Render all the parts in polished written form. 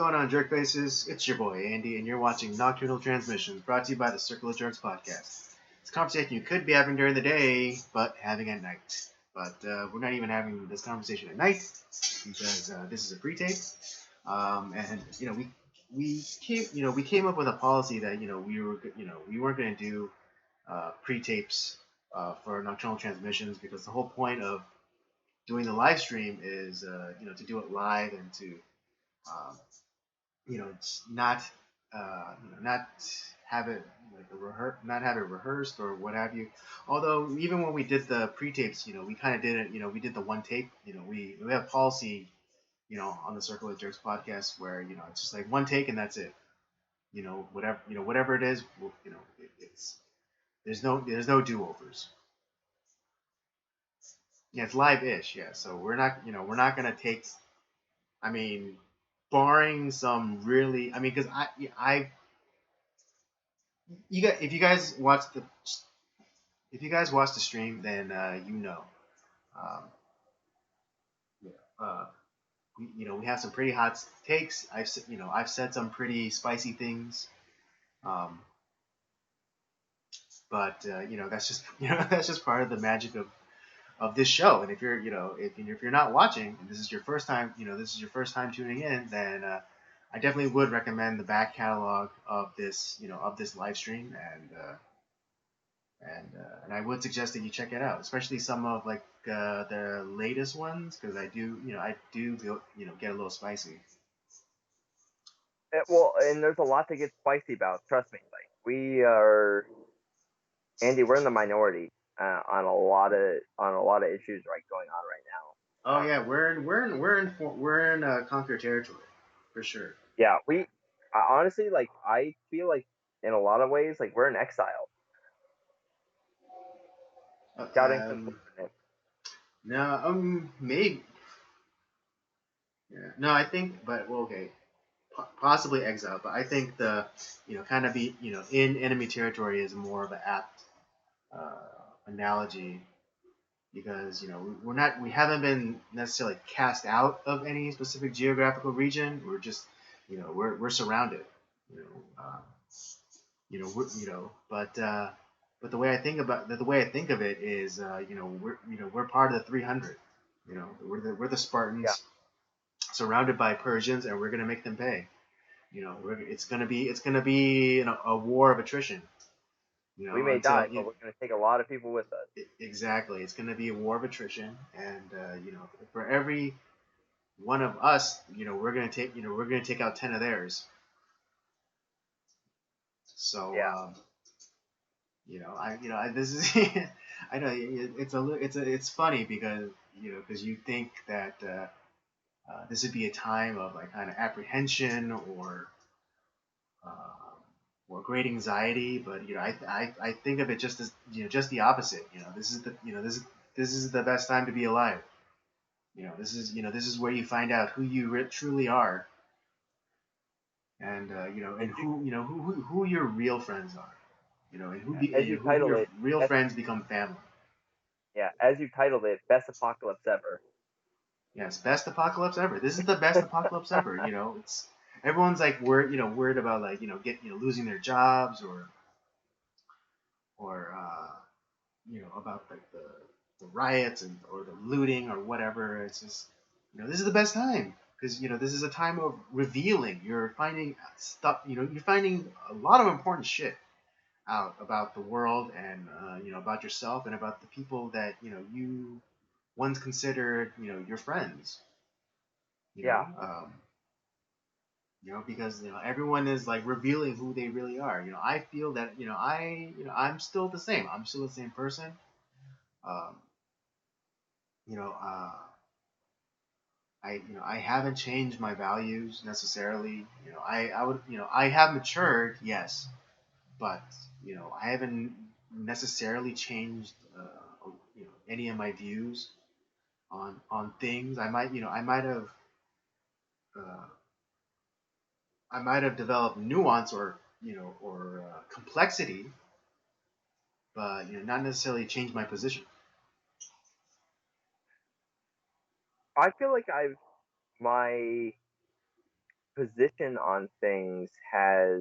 going on, jerk faces? It's your boy Andy, and you're watching Nocturnal Transmissions, brought to you by the Circle of Jerks podcast. It's a conversation you could be having during the day, but having at night. But we're not even having this conversation at night because this is a pre-tape, and we came up with a policy that we weren't going to do pre-tapes for Nocturnal Transmissions because the whole point of doing the live stream is to do it live and to um, it's not have it not have it rehearsed or what have you. Although even when we did the pre-tapes, we kind of did it. We did the one take. We have policy, on the Circle of Jerks podcast where it's just like one take and that's it. Whatever it is, it's there's no do-overs. Yeah, it's live-ish. Yeah, so we're not gonna take. I mean, barring some really, I mean, because if you guys watch the stream, then um, yeah, we have some pretty hot takes. I've said some pretty spicy things, um, but that's just that's just part of the magic of this show. And if you're not watching, and this is your first time tuning in, then I definitely would recommend the back catalog of this live stream, and I would suggest that you check it out, especially some of like the latest ones, because I do get a little spicy. Well, and there's a lot to get spicy about. Trust me. Like we are, Andy, we're in the minority on a lot of issues going on right now. Oh yeah, we're in Conquer territory for sure. Yeah, honestly, like I feel like in a lot of ways, like we're in exile, Uh, shouting some um, wilderness. no, maybe. Yeah. No, I think, but well, okay, possibly exile, but I think the kind of be in enemy territory is more of an apt analogy because we haven't been necessarily cast out of any specific geographical region. We're just we're surrounded. You know, um, but the way I think of it is we're part of the 300. We're the Yeah, Spartans surrounded by Persians, and we're gonna make them pay. It's gonna be a war of attrition. we may Until die, but we're going to take a lot of people with us. exactly, it's gonna be a war of attrition, and for every one of us, we're gonna take out 10 of theirs. So Yeah, this is I know it's funny because because you think that this would be a time of like kind of apprehension uh, or great anxiety, but I think of it just as just the opposite. This is the best time to be alive. This is where you find out who you truly are, and and as you who your real friends are. And as you who titled your it, real best, friends become family. best apocalypse ever. Yes, best apocalypse ever. This is the best apocalypse ever. It's everyone's like worried about like losing their jobs or about like the riots and or the looting or whatever. It's just this is the best time because this is a time of revealing. You're finding stuff. You're finding a lot of important shit out about the world and about yourself and about the people that you once considered your friends. You Yeah, know, um, because everyone is like revealing who they really are. I feel that I'm still the same. I'm still the same person. Um, you know, uh, I haven't changed my values necessarily. I would I have matured, yes, but I haven't necessarily changed any of my views on things. Uh, I might have developed nuance or complexity, but not necessarily changed my position. I feel like my position on things has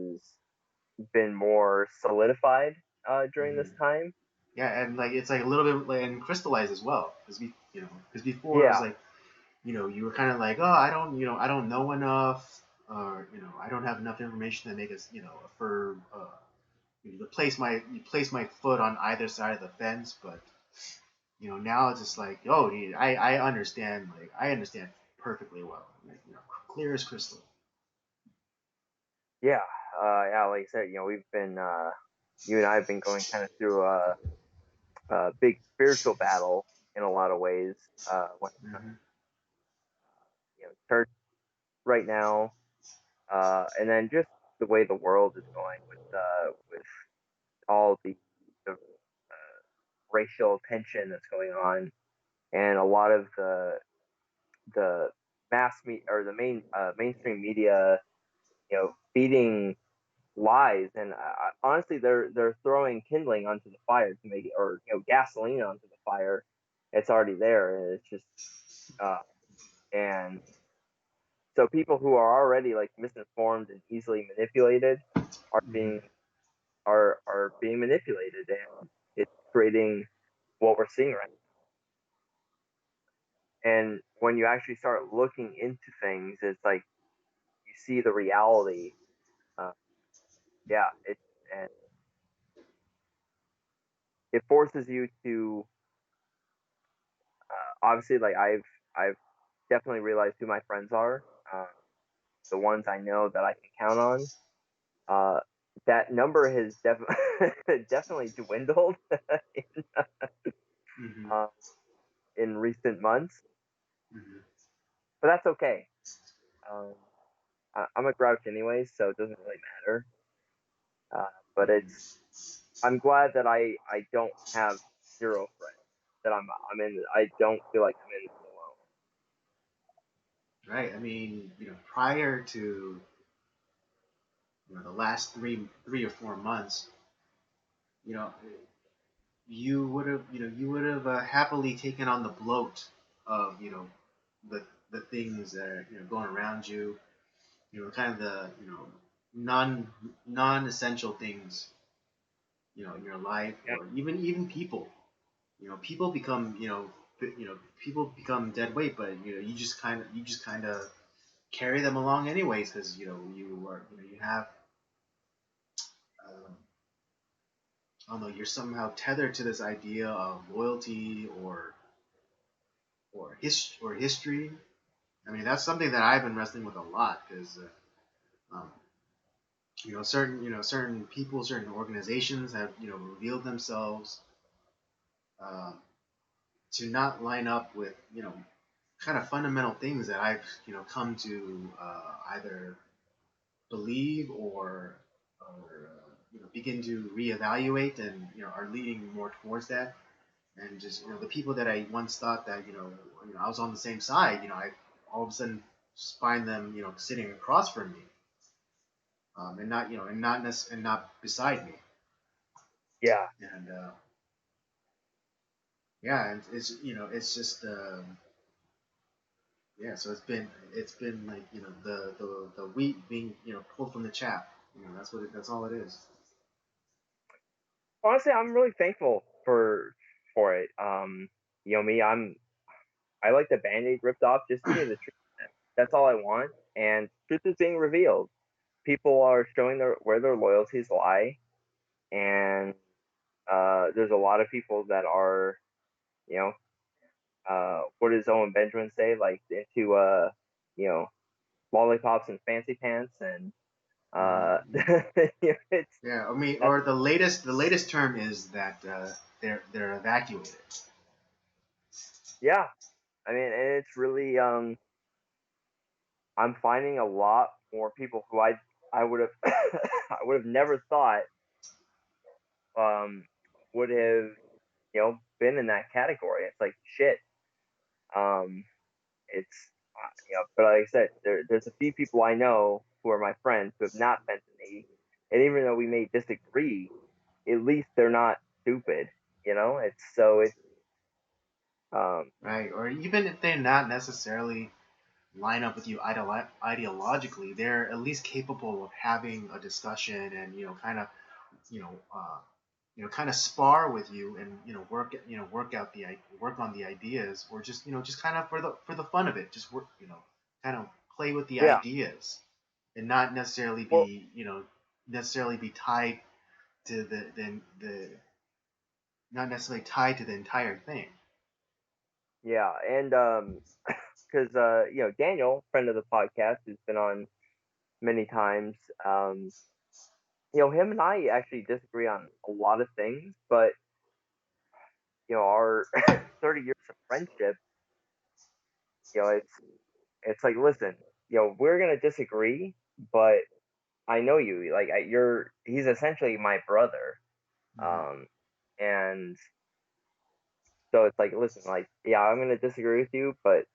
been more solidified during Hmm. this time. Yeah, and like it's like a little bit like, and crystallized as well, because because before it was Yeah, like you were kind of like, oh, I don't, I don't know enough, or I don't have enough information to make us, for to place my foot on either side of the fence, but now it's just like, oh, dude, I understand, like I understand perfectly well, like, clear as crystal. yeah, yeah. Like I said, we've been you and I have been going kind of through a big spiritual battle in a lot of ways. When Hmm. church right now, and then just the way the world is going with all the racial tension that's going on, and a lot of the mass media or the mainstream media, feeding lies, and honestly, they're throwing kindling onto the fire to make it, or gasoline onto the fire. It's already there, and it's just uh, and so people who are already like misinformed and easily manipulated are Hmm. being manipulated, and it's creating what we're seeing right now. And when you actually start looking into things, it's like you see the reality. Uh, yeah, and it forces you to obviously, like I've definitely realized who my friends are, the ones I know that I can count on. Uh, that number has definitely dwindled in, Hmm. uh, in recent months, Hmm. but that's okay. Um, I'm a grouch anyway, so it doesn't really matter. Uh, but Hmm. I'm glad that I don't have zero friends. That I'm in. I don't feel like I'm in this alone. Right. I mean, prior to the last three or 4 months, you know, you would have happily taken on the bloat of the things that are going around you, kind of the non essential things in your life, Yeah, or even people. People become people become dead weight, but you just kind of carry them along anyways, because you have um, I don't know, you're somehow tethered to this idea of loyalty, or history. I mean, that's something that I've been wrestling with a lot, because certain people, certain organizations have revealed themselves uh, to not line up with kind of fundamental things that I've come to either believe, or begin to reevaluate, and are leading more towards that. And just the people that I once thought that I was on the same side, I all of a sudden find them sitting across from me, and not and not beside me. yeah. And yeah, and it's it's just yeah. So it's been like the wheat being pulled from the chaff. That's all it is. Honestly, I'm really thankful for it. Me, I like the band-aid ripped off just to hear the truth. That's all I want, and truth is being revealed. People are showing where their loyalties lie, and there's a lot of people that are, you know, what does Owen Benjamin say? Like into you know, lollipops and fancy pants, and Mm-hmm. it's Yeah, I mean, that's or the latest term is that they're evacuated. yeah. I mean, and it's really I'm finding a lot more people who I would have I would have never thought um would have been in that category. It's like shit. Um, it's but like I said, there's a few people I know who are my friends who have not been to me, and even though we may disagree, at least they're not stupid. It's Right, or even if they're not necessarily line up with you ideologically, they're at least capable of having a discussion and you know uh, kind of spar with you and work on the ideas, or just just kind of for the fun of it, just work, kind of play with the Yeah. ideas, and not necessarily Well, be tied to the not necessarily tied to the entire thing. yeah, and because Daniel, friend of the podcast, who's been on many times, um, him and I actually disagree on a lot of things, but our 30 years of friendship, it's like, listen, we're gonna disagree, but I know you, like, he's essentially my brother, Mm-hmm. um, and so it's like, listen, like, yeah, I'm gonna disagree with you, but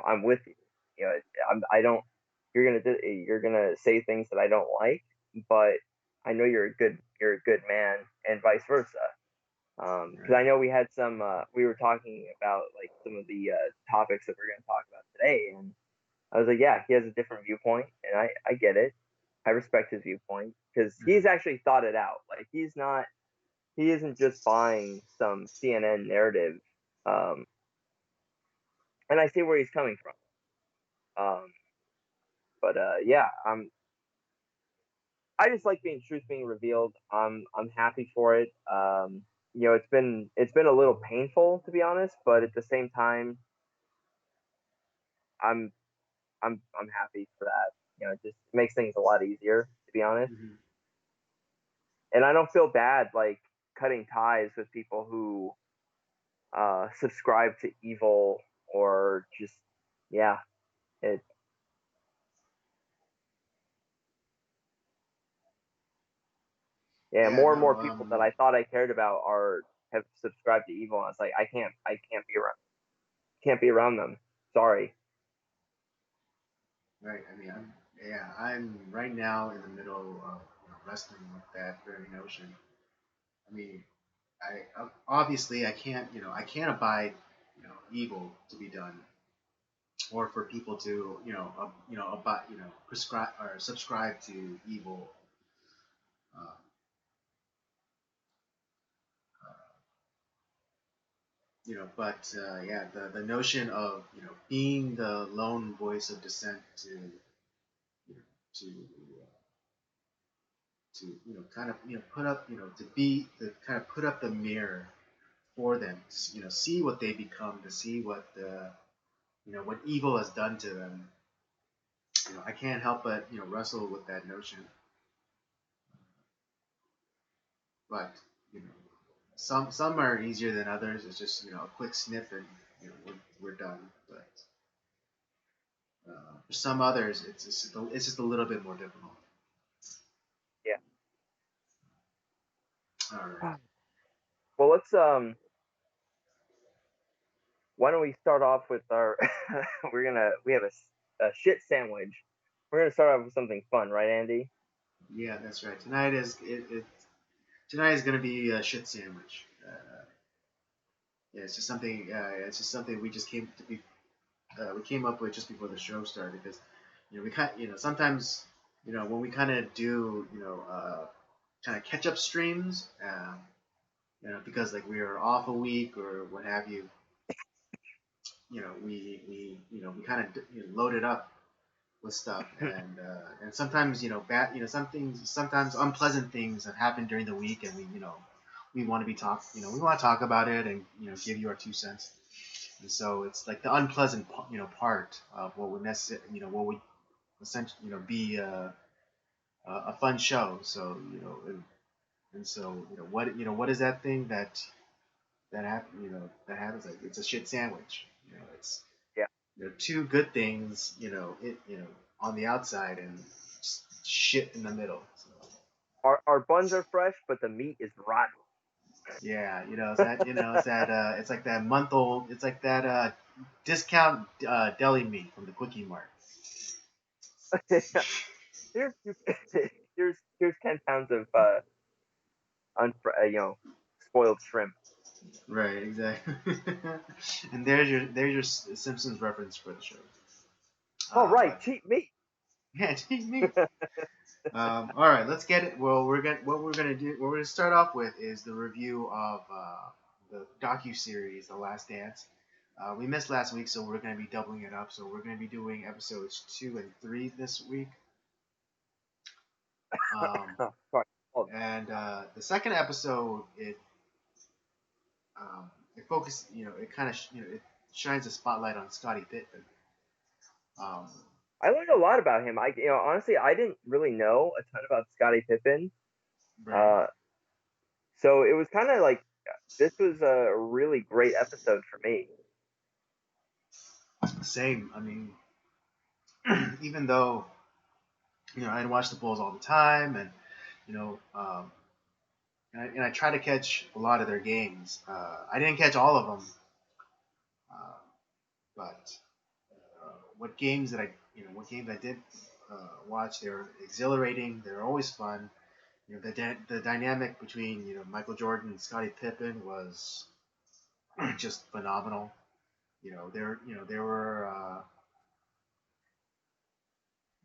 I'm with you. I don't. You're gonna say things that I don't like, but I know you're a good man, and vice versa. Because I Right. know we had we were talking about like some of the topics that we're gonna talk about today, and I was like, yeah, he has a different viewpoint, and I get it. I respect his viewpoint because he's Mm-hmm. actually thought it out. Like he isn't just buying some CNN narrative. Um, and I see where he's coming from. But yeah, I just like being truth being revealed. I'm happy for it. It's been a little painful to be honest, but at the same time, I'm I'm happy for that. It just makes things a lot easier to be honest. Mm-hmm. And I don't feel bad like cutting ties with people who subscribe to evil or just yeah. It Yeah, Yeah. more and more No. people that I thought I cared about are have subscribed to evil. And it's like I can't be around them. Sorry. Right. I mean, I'm right now in the middle of wrestling with that very notion. I mean, obviously I can't I can't abide evil to be done, or for people to abide prescribe or subscribe to evil. Uh, but yeah, the notion of being the lone voice of dissent to to kind of put up to be to kind of put up the mirror for them to see what they become, to see what the what evil has done to them. I can't help but wrestle with that notion. But you know some are easier than others. It's just a quick sniff and we're done. But for some others, it's just a little bit more difficult. All right. Yeah. Well, let's why don't we start off with our we have a shit sandwich. We're gonna start off with something fun, right, Andy? Yeah, that's right. Tonight is gonna be a shit sandwich. Yeah, it's just something we came up with just before the show started, because we kind sometimes when we kind of do kind of catch up streams, because like we are off a week or what have you. We kind of load it up with stuff, and sometimes bad some things, sometimes unpleasant things have happened during the week, and we want to be talk we want to talk about it and give you our 2 cents. And so it's like the unpleasant part of what would necessarily what would essentially be a fun show. So and so what is that thing that happens, like it's a shit sandwich. It's Yeah. two good things on the outside and just shit in the middle. So Our buns are fresh, but the meat is rotten. yeah, it's like that month old, it's like that discount deli meat from the Quickie Mart. here's here's 10 pounds of spoiled shrimp. Right, exactly. And there's your Simpsons reference for the show. Oh, right, But cheap meat. yeah, cheap meat. All right, let's get it. Well, what we're gonna start off with is the review of the docu series, The Last Dance. We missed last week, so we're gonna be doubling it up. So we're gonna be doing episodes 2 and 3 this week. Um, Oh, sorry. Oh, and the second episode, it focuses, it kind of it shines a spotlight on Scottie Pippen. Um, I learned a lot about him. Honestly, I didn't really know a ton about Scottie Pippen. right, Uh, so it was kind of like this was a really great episode for me. same. I mean, even though I watch the Bulls all the time, and you know, and I try to catch a lot of their games. I didn't catch all of them, uh, but what games I did watch, they were exhilarating. They were always fun. The dynamic between Michael Jordan and Scottie Pippen was just phenomenal. They were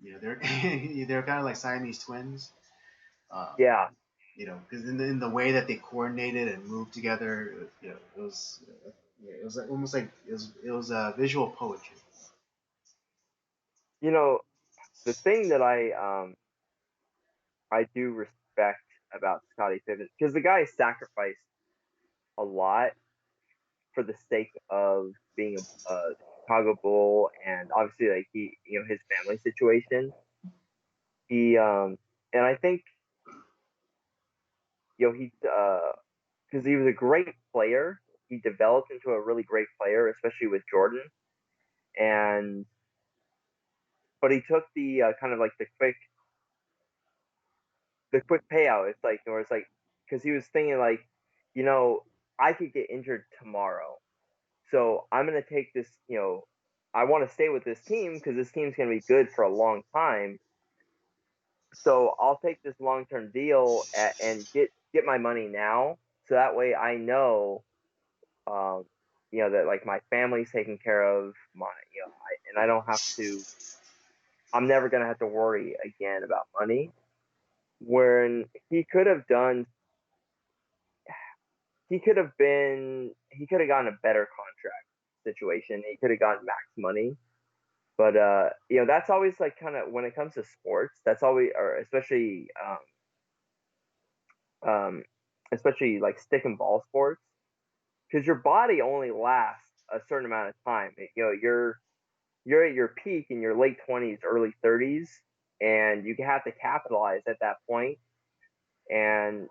they're they're kind of like Siamese twins. Um, Yeah, because in the way that they coordinated and moved together, it was like, almost like it was visual poetry. you know the thing that I do respect about Scottie Pippen because the guy sacrificed a lot for the sake of being a Chicago Bull and obviously like his family situation. He and I think he because he was a great player. He developed into a really great player, especially with Jordan. And but he took the kind of like the quick payout. It's like where it's like because he was thinking like, you know, I could get injured tomorrow, so I'm gonna take this. I want to stay with this team because this team's gonna be good for a long time. So I'll take this long term deal and get my money now, so that way I know um, that like my family's taken care of, and I don't have to. I'm never gonna have to worry again about money. When he could have gotten a better contract situation. He could have gotten max money, but that's always like kind of when it comes to sports. That's always, or um, especially like stick and ball sports, because your body only lasts a certain amount of time. You're at your peak in your late 20s, early 30s, and you have to capitalize at that point. And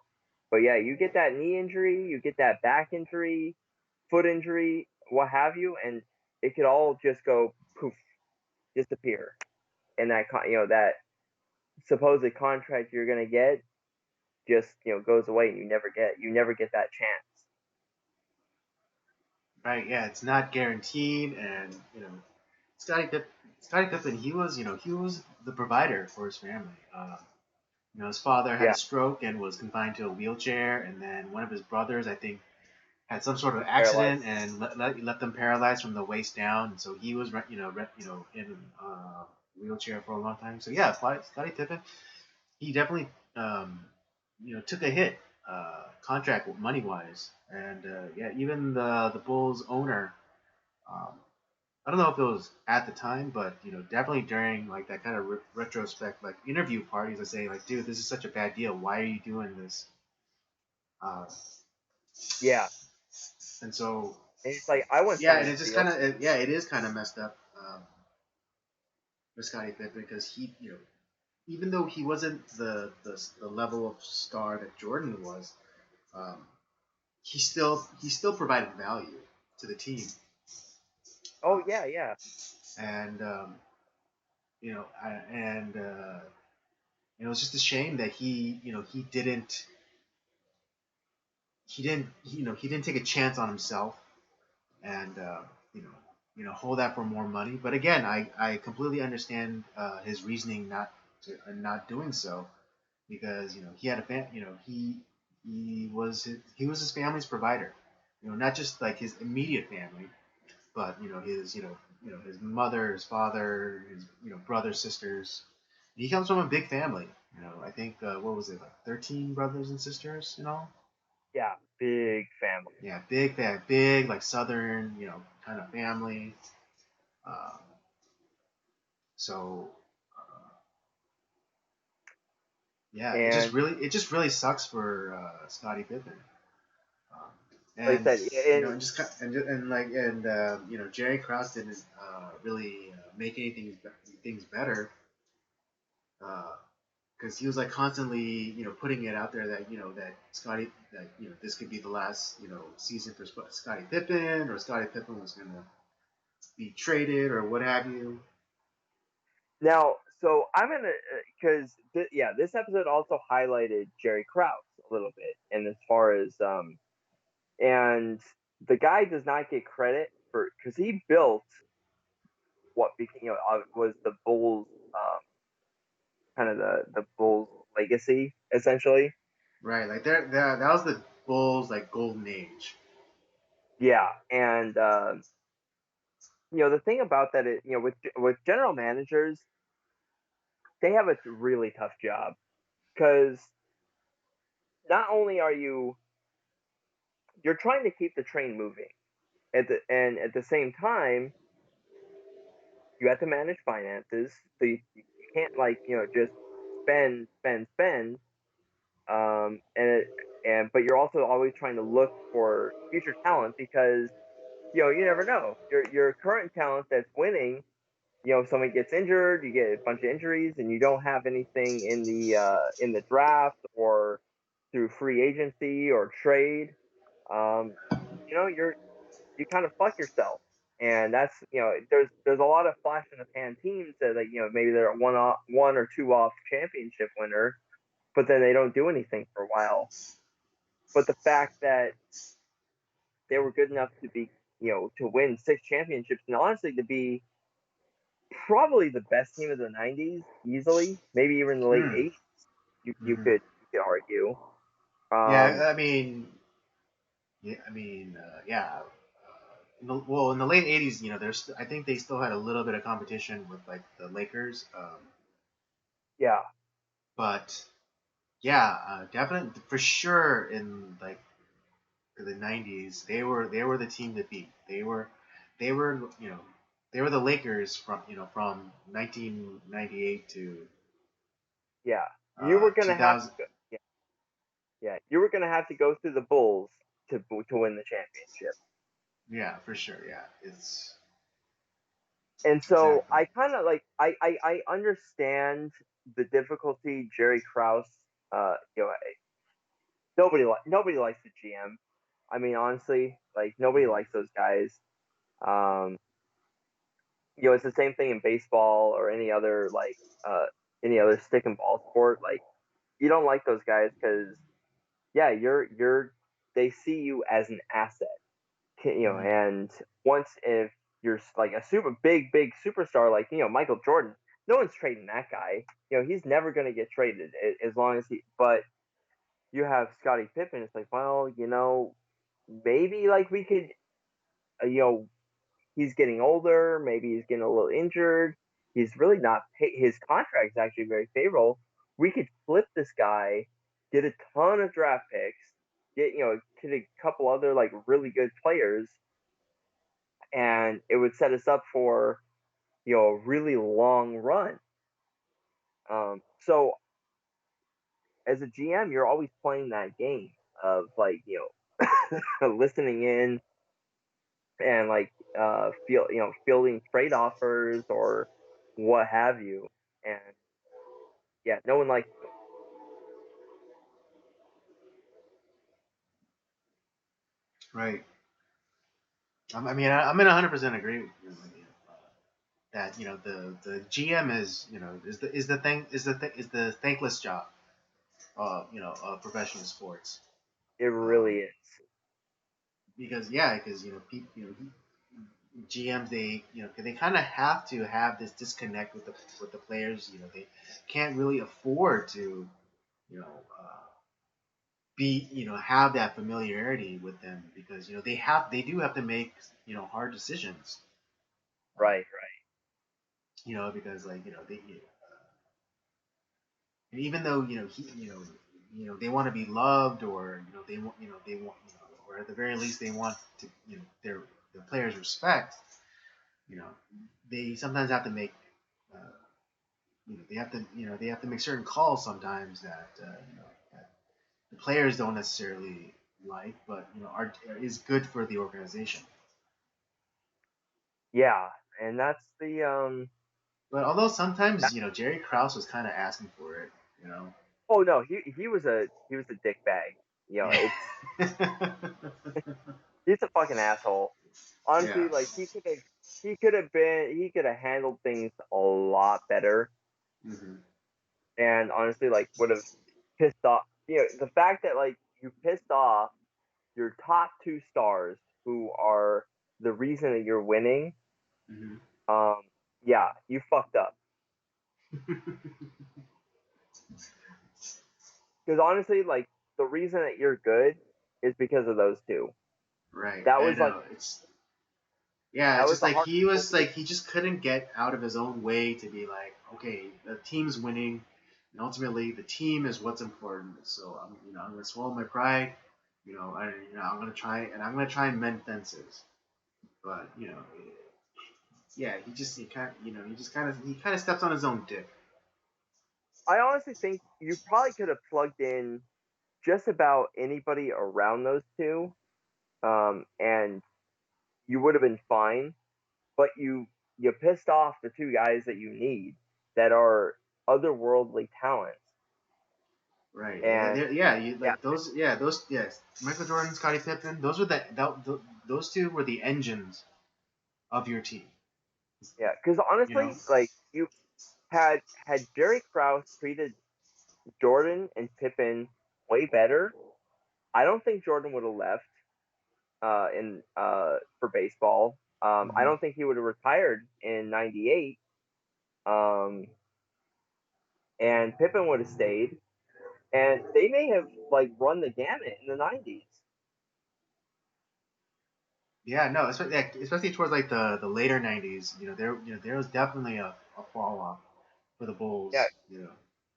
but yeah, you get that knee injury, you get that back injury, foot injury, what have you, and it could all just go poof, disappear. And that supposed contract you're gonna get just goes away, and you never get that chance. Right? Yeah, it's not guaranteed, and Scottie Pippen, Scottie Pippen, he was the provider for his family. His father had a Yeah, stroke and was confined to a wheelchair, and then one of his brothers, I think, had some sort of paralyzed. accident and let them paralyzed from the waist down, and so he was in a wheelchair for a long time. So yeah, Scottie Pippen, he definitely took a hit contract money wise, and yeah, even the Bulls owner. Um, I don't know if it was at the time, but definitely during like that kind of retrospect, like interview parties, I say like, dude, this is such a bad deal. Why are you doing this? Uh, Yeah, and so and it's like I wouldn't yeah, sign and this it's just deal. kind of yeah, it is kind of messed up for Scottie Pippen because even though he wasn't the level of star that Jordan was, um, he still provided value to the team, Oh uh, yeah, yeah. and and it was just a shame that he didn't take a chance on himself and you know hold that for more money. But again, I completely understand his reasoning not doing so because he had a he was his family's provider. Not just like his immediate family, but his his mother, his father, his brothers, sisters. He comes from a big family. I think what was it, like 13 brothers and sisters in all? Yeah, big family. Yeah, big like Southern, kind of family. Um, so yeah, And it just really sucks for Scottie Pippen. Um, like I and said, and and just and like and Jerry Krause didn't really make things better because he was like constantly putting it out there that that Scotty that this could be the last season for Scottie Pippen, or Scottie Pippen was gonna be traded or what have you. now, so I'm gonna because yeah, this episode also highlighted Jerry Krause a little bit, and as far as and the guy does not get credit for because he built what became was the Bulls kind of the Bulls legacy essentially. Right, like that was the Bulls like golden age. Yeah, and the thing about that is with general managers they have a really tough job because not only are you're trying to keep the train moving and at the same time you have to manage finances so you can't like just spend and but you're also always trying to look for future talent because you never know your current talent that's winning if someone gets injured you get a bunch of injuries and you don't have anything in the draft or through free agency or trade um you kind of fuck yourself. And that's there's a lot of flash in the pan teams that like maybe they're a one or two off championship winner, but then they don't do anything for a while. But the fact that they were good enough to be to win 6 championships and honestly to be probably the best team of the '90s easily, maybe even the late Hmm. '80s, Mm-hmm. you could argue. Yeah, yeah. In the late '80s, there's I think they still had a little bit of competition with like the Lakers, Yeah, but yeah, definitely for sure in like the '90s, they were the team to beat. They were they were the Lakers from 1998 to yeah. You were gonna have 2000. to go. Yeah, yeah. You were gonna have to go through the Bulls to win the championship. Yeah, for sure. Yeah, it's And so exactly. I kind of like I understand the difficulty Jerry Krause. Nobody likes the GM. I mean, honestly, like nobody likes those guys. Um, it's the same thing in baseball or uh any other stick and ball sport. Like you don't like those guys because yeah, you're they see you as an asset. Mm-hmm. And once if you're like a super big superstar like Michael Jordan, no one's trading that guy. He's never going to get traded as long as he. But you have Scottie Pippen. It's like, well, maybe like we could, he's getting older. Maybe he's getting a little injured. He's really not. His contract is actually very favorable. We could flip this guy, get a ton of draft picks, get a couple other like really good players, and it would set us up for a really long run. So as a GM, you're always playing that game of like listening in and like fielding trade offers or what have you. And yeah, no one likes doing Right. I'm in 100% agree with you. That the GM is the thankless job of professional sports. it. It Um, really is. because people, GMs, they kind of have to have this disconnect with the players. They can't really afford to you know uh, be have that familiarity with them, because they do have to make hard decisions. Right. Because even though they want to be loved, or they want, or at the very least they want to, their players respect. You know, they sometimes have to make uh, they have to make certain calls sometimes that that the players don't necessarily like, but are is good for the organization. Yeah, and that's the But although sometimes that, Jerry Krause was kind of asking for it, you know. oh no, he was a dick bag. It's he's a fucking asshole. Yeah. Honestly, like he could have handled things a lot better, Hmm. and honestly, like would have pissed off. The fact that like you pissed off your top two stars who are the reason that you're winning. Hmm. Um, yeah, you fucked up. Because honestly, like the reason that you're good is because of those two. Right. That I was like know. Yeah, that it's was just the like hardest he pull was to do. like he just couldn't get out of his own way to be like, okay, the team's winning, and ultimately the team is what's important. So I'm gonna swallow my pride. I'm gonna try and mend fences. But yeah, he kind of steps on his own dick. I honestly think you probably could have plugged in just about anybody around those two, and you would have been fine. But you pissed off the two guys that you need that are otherworldly talents, Right. and Yeah. yeah, Like those. Yeah. Those. Yes. Michael Jordan, Scottie Pippen. Those were those two were the engines of your team. yeah. Because You know. honestly, like you had Jerry Krause treated Jordan and Pippen way better, I don't think Jordan would have left in for baseball. I Hmm. don't think he would have retired in '98. Um, and Pippen would have stayed, and they may have like run the gamut in the '90s. Yeah. No. Especially towards like the later '90s. There was definitely a fall off for the Yeah, Bulls.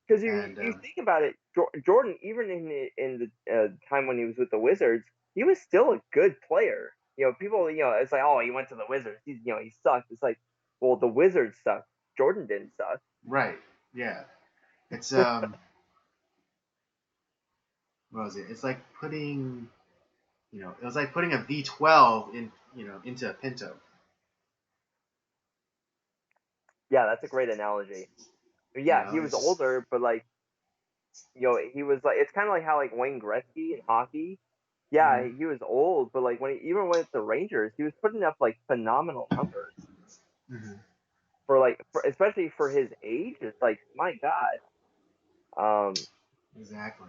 because you And you think about it, Jordan, even in the time when he was with the Wizards, he was still a good player. People, it's like, oh, he went to the Wizards. He sucked. It's like, well, the Wizards sucked. Jordan didn't suck. right. Yeah. It's what was it? It's like putting it was like putting a V12 into a Pinto. Yeah, that's a great analogy. Yeah, he was It's just older, but like, he was like, it's kind of like how like Wayne Gretzky in hockey. Yeah, hmm. he was old, but like when he even went to the Rangers, he was putting up like phenomenal numbers Hmm. especially for his age. It's like, my God. Exactly.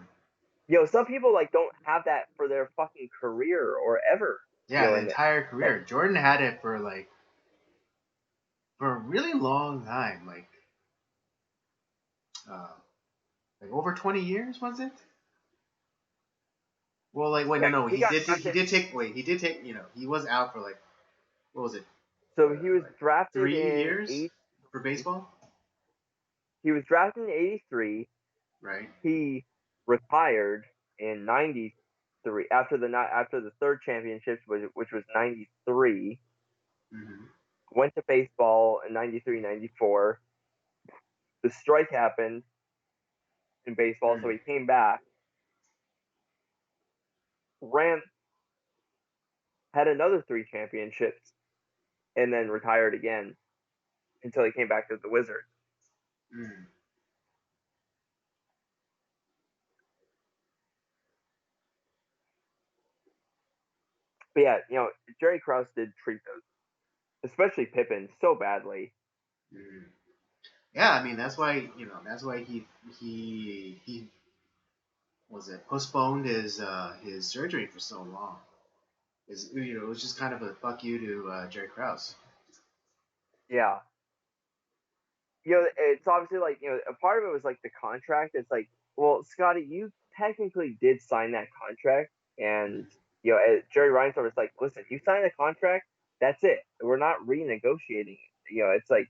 Some people like don't have that for their fucking career or ever. Yeah, the In entire that, career. Jordan had it for a really long time, uh, like over 20 years, was it? Well, like wait, yeah, no, no, he got he drafted. did take he was out for like what was it, So he was like drafted three in years eight. for baseball, He was drafted in '83. right? He retired in '93 after the third championship, which was '93. Hmm. Went to baseball in '93, '94. The strike happened in baseball, so Mm. he came back, ran, had another three championships, and then retired again until he came back to the Wizards. Mm. But yeah, Jerry Krause did treat those, especially Pippen, so badly. Mm. Yeah, I mean that's why he was it postponed his surgery for so long. It was just kind of a fuck you to Jerry Krause. Yeah, it's obviously like a part of it was like the contract. It's like, well, Scotty, you technically did sign that contract, and Mm. Jerry Reinsdorf was like, listen, you signed a contract. That's it. We're not renegotiating. It's like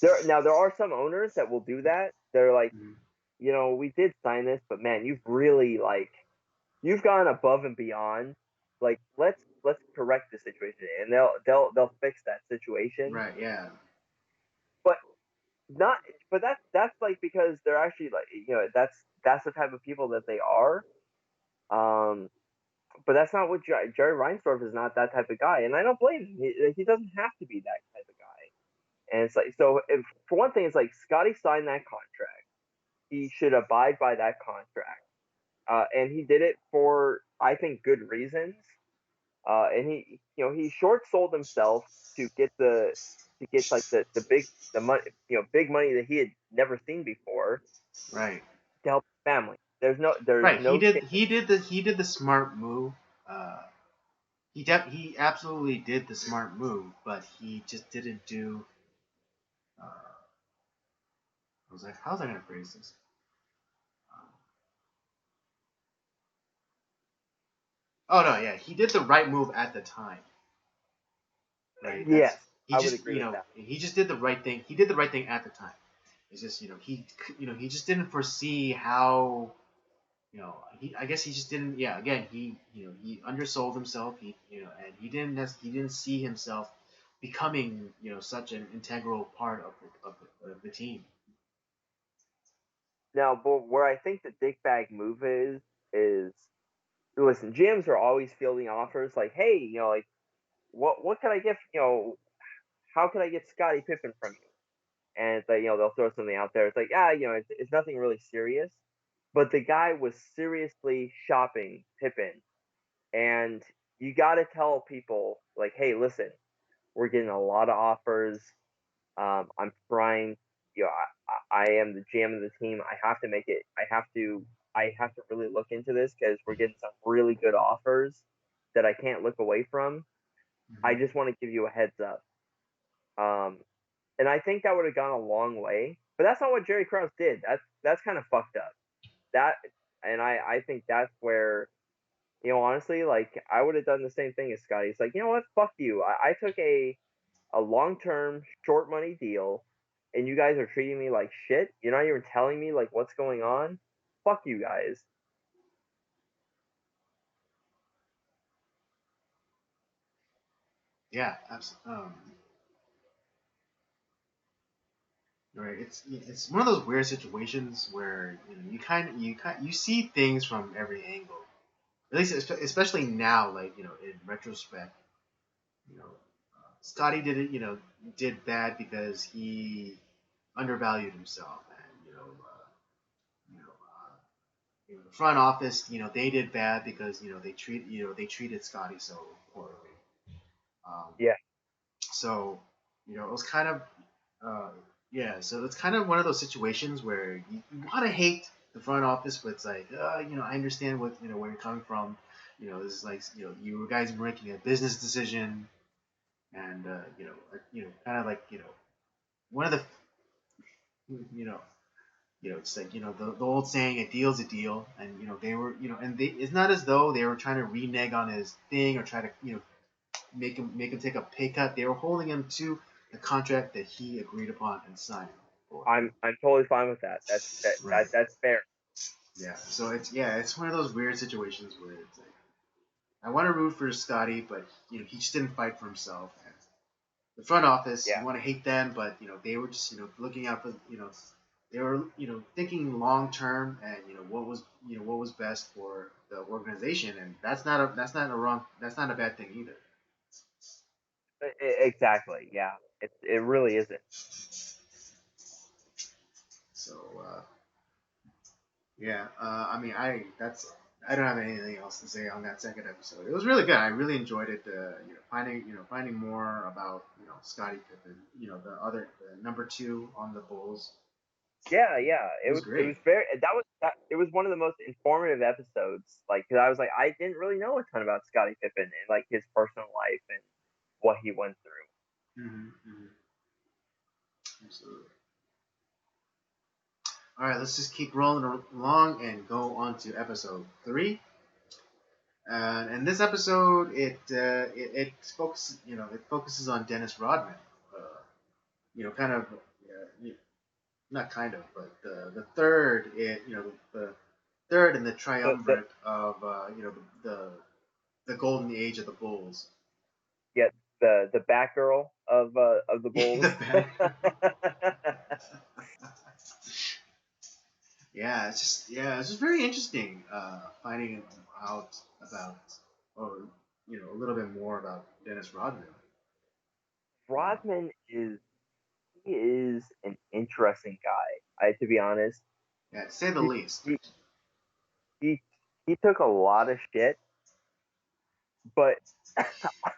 there are some owners that will do that. They're like, Mm-hmm. we did sign this, but man, you've really you've gone above and beyond. Like let's correct the situation, and they'll fix that situation. Right. Yeah. But not, but that's like because they're actually like that's the type of people that they are. Um, but that's not what Jerry Reinsdorf is. Not that type of guy, and I don't blame him. He doesn't have to be that type of guy. And it's like so. If, for one thing, it's like Scotty signed that contract. He should abide by that contract, and he did it for I think good reasons. And he short sold himself to get like the money, big money that he had never seen before Right. to help his family. There's Right. He no did. chance. He did the smart move. He absolutely did the smart move, but he just didn't do. I was like, how's I gonna phrase this? Um, oh no, yeah, he did the right move at the time. Right. That's Yes, he I would just agree with that. he just did the right thing. He did the right thing at the time. It's just he just didn't foresee how he I guess he just didn't again he undersold himself and he didn't see himself becoming such an integral part of the team. Now, but where I think the dickbag move is listen, GMs are always fielding offers like, hey, like what can I get? How can I get Scottie Pippen from you? And it's like, they'll throw something out there. It's like, it's nothing really serious. But the guy was seriously shopping Pippen, and you got to tell people like, hey, listen, we're getting a lot of offers. I'm trying. I am the GM of the team. I have to make it. I have to really look into this because we're getting some really good offers that I can't look away from. I Mm-hmm. just want to give you a heads up. Um, and I think that would have gone a long way. But that's not what Jerry Krause did. That's kind of fucked up. That and I think that's where honestly, like I would have done the same thing as Scotty. It's like, you know what, fuck you. I took a long term short money deal, and you guys are treating me like shit. You're not even telling me like what's going on. Fuck you guys. Yeah, absolutely. Right. It's one of those weird situations where you see things from every angle. At least especially now, like in retrospect, Scotty did bad because he undervalued himself, and you know, the front office, they did bad because they treated Scotty so poorly. Um, Yeah, so it was kind of uh, yeah. So it's kind of one of those situations where you want to hate the front office, but it's like I understand where you're coming from. This is like you guys were making a business decision, and kind of like one of the you know it's like the old saying, a deal's a deal, and they were and it's not as though they were trying to renege on his thing or try to make him take a pay cut. They were holding him to the contract that he agreed upon and signed for. I'm totally fine with that. Right. That's fair. Yeah. So it's one of those weird situations where it's like I want to root for Scotty, but he just didn't fight for himself. And the front office, Yeah. you want to hate them, but they were just looking out for they were thinking long term and what was best for the organization, and that's not a bad thing either. Exactly. Yeah. It really isn't. So yeah, I mean I don't have anything else to say on that second episode. It was really good. I really enjoyed it. Finding more about Scottie Pippen. The number two on the Bulls. Yeah, yeah. It was It great. was very it was one of the most informative episodes. Like, cause I was like, I didn't really know a ton about Scottie Pippen and like his personal life and what he went through. Mm-hmm. Absolutely. All right, let's just keep rolling along and go on to episode 3. And this episode, it focuses, it focuses on Dennis Rodman. Uh, kind of, not kind of, but the third, the third in the The triumvirate of, the golden age of the Bulls. yeah, the Batgirl of the Bulls. The back. It's just very interesting finding out about, or a little bit more about Dennis Rodman. Uh, Rodman he is an interesting guy. I to be honest, yeah, to say the he least. he he, he took a lot of shit, but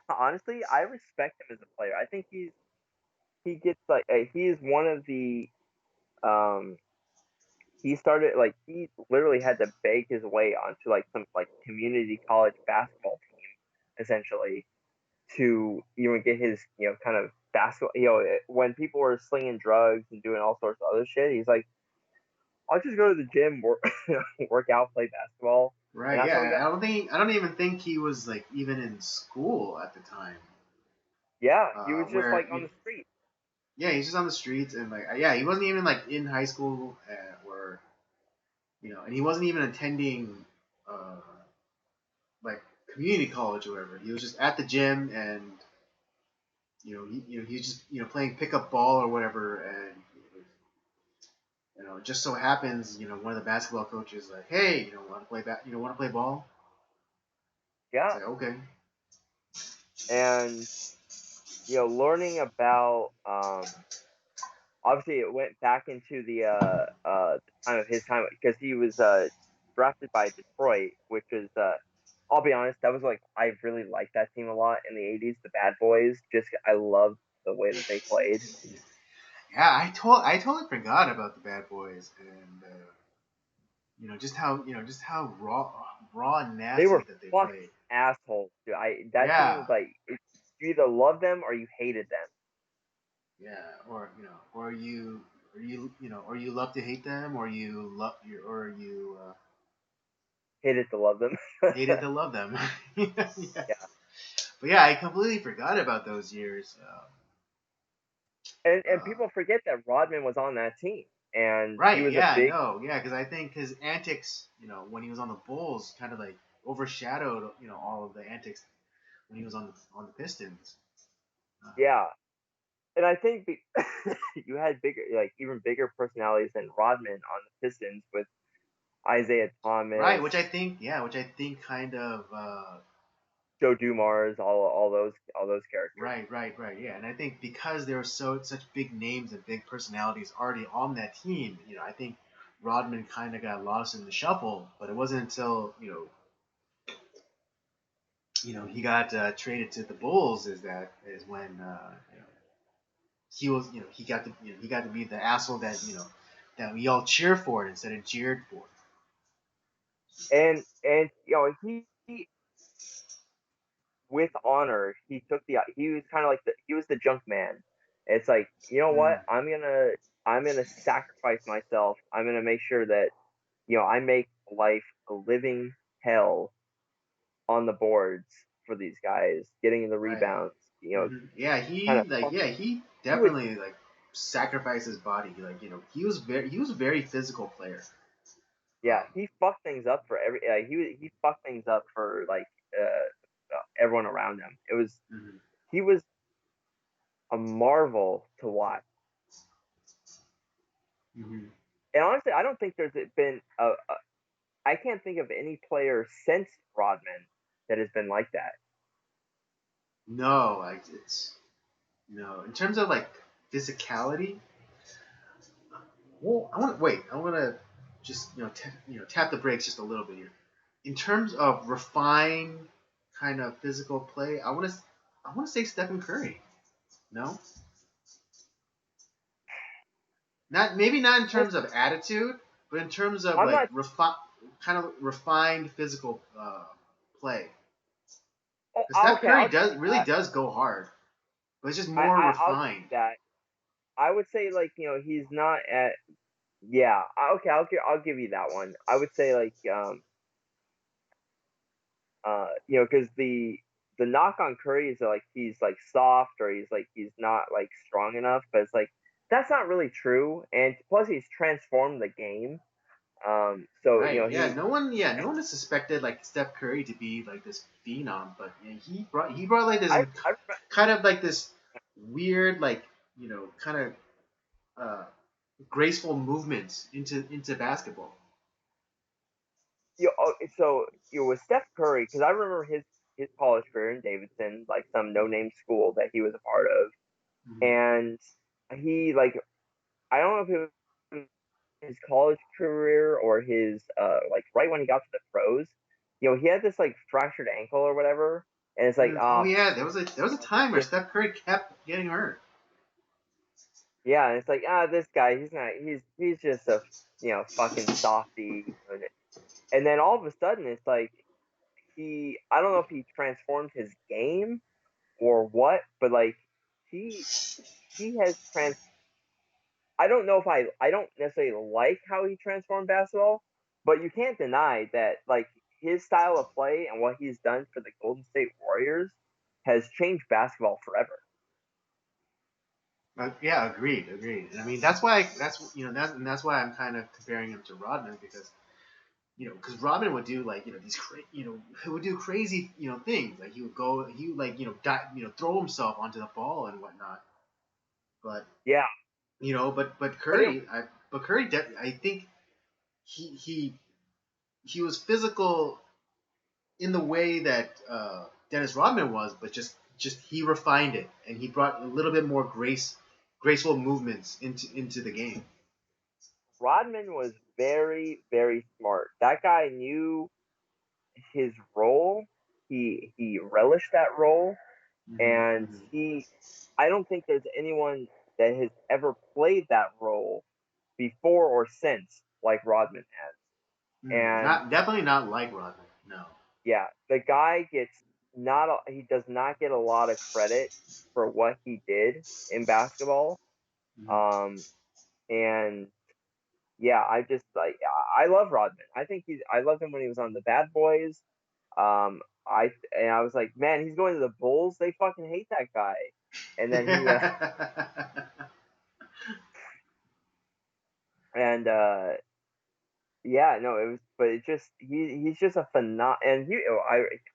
honestly, I respect him as a player. I think he gets like he's one of the um he started like he literally had to beg his way onto like some like community college basketball team essentially to even get his kind of basketball when people were slinging drugs and doing all sorts of other shit, he's like, I'll just go to the gym, work work out, play basketball, and Right. that's how we Yeah. got. I don't even think he was like even in school at the time. Yeah, he was just Where like on the street. yeah, he's just on the streets and like yeah, he wasn't even like in high school or and he wasn't even attending uh, like community college or whatever. He was just at the gym and he's just playing pickup ball or whatever and it just so happens one of the basketball coaches like, hey, want to play ball? It's Yeah, like, okay. and learning about obviously it went back into the time of his time because he was drafted by Detroit, which is I'll be honest, that was like I really liked that team a lot in the '80s, the Bad Boys. Just I loved the way that they played. Yeah, I totally forgot about the Bad Boys and just how raw and They nasty were that they fucking played. assholes, dude. That team Yeah, was like you either loved them or you hated them. yeah, or or you love to hate them, or you Hated to love them. hated to love them. Yeah. Yeah, But yeah, I completely forgot about those years. and Uh, people forget that Rodman was on that team, and he right? was a Yeah, big. no, yeah, because I think his antics, when he was on the Bulls, kind of like overshadowed, all of the antics when he was on the Pistons. Uh, Yeah, and I think you had bigger, like even bigger personalities than Rodman on the Pistons with Isaiah right, Thomas, which I think kind of Joe Dumars, all those characters. right, yeah. And I think because there were such big names and big personalities already on that team, I think Rodman kind of got lost in the shuffle. But it wasn't until he got traded to the Bulls is when he was he got to be the asshole that that we all cheer for instead of jeered for. And he with honor he took he was kind of like he was the junk man. It's like what Mm, I'm gonna sacrifice myself. I'm gonna make sure that I make life a living hell on the boards for these guys, getting the right. rebounds, Yeah, kind of he he was definitely like sacrificed his body. Like he was a very physical player. yeah, Um, he fucked things up for he fucked things up for like everyone around him. mhm, He was a marvel to watch. mhm. And honestly, I don't think there's been I can't think of any player since Rodman that has been like that. No, like it's no. In terms of like physicality, well, I want to wait. I want to just tap the brakes just a little bit here. In terms of refined kind of physical play, I want to say Stephen Curry. No, not maybe not in terms of attitude, but in terms of I'm like not. kind of refined physical play. Oh, Because Steph okay, Curry I'll give does you really that. does go hard, but it's just more I'll give refined. you that. I would say like he's not at. Yeah, okay, I'll give you that one. I would say like Because the knock on Curry is that, like, he's like soft, or he's not like strong enough, but it's like that's not really true. And plus, he's transformed the game. So Right. he No one has suspected like Steph Curry to be like this phenom, but yeah, he brought like this I kind of like this weird like kind of uh, graceful movements into basketball. so with Steph Curry, because I remember his college career in Davidson, like some no name school that he was a part of, Mm-hmm. and he like I don't know if it was his college career or his like right when he got to the pros. He had this like fractured ankle or whatever, and it's like Oh yeah, there was a this time where just Steph Curry kept getting hurt. yeah, and it's like this guy he's just a fucking softy, and then all of a sudden it's like I don't know if he transformed his game or what, but like he he has trans I don't know if I don't necessarily like how he transformed basketball, but you can't deny that like his style of play and what he's done for the Golden State Warriors has changed basketball forever. Yeah, agreed. And I mean that's why I'm kind of comparing him to Rodman because because Rodman would do like he would do crazy things like he would like throw himself onto the ball and whatnot. But Yeah, but but I think he he he was physical in the way that Dennis Rodman was, but just he refined it and he brought a little bit more graceful movements into the game. Rodman was very very smart. That guy knew his role. He relished that role, and Mm-hmm, I don't think there's anyone that has ever played that role before or since like Rodman has. And Not definitely not like Rodman. No. yeah, the guy gets not he does not get a lot of credit for what he did in basketball. Mm-hmm. Um, and yeah, I just like I love Rodman. I loved him when he was on the Bad Boys. I was like, man, he's going to the Bulls. They fucking hate that guy. And then he and yeah, no, it was, but it just he's just a phenom. And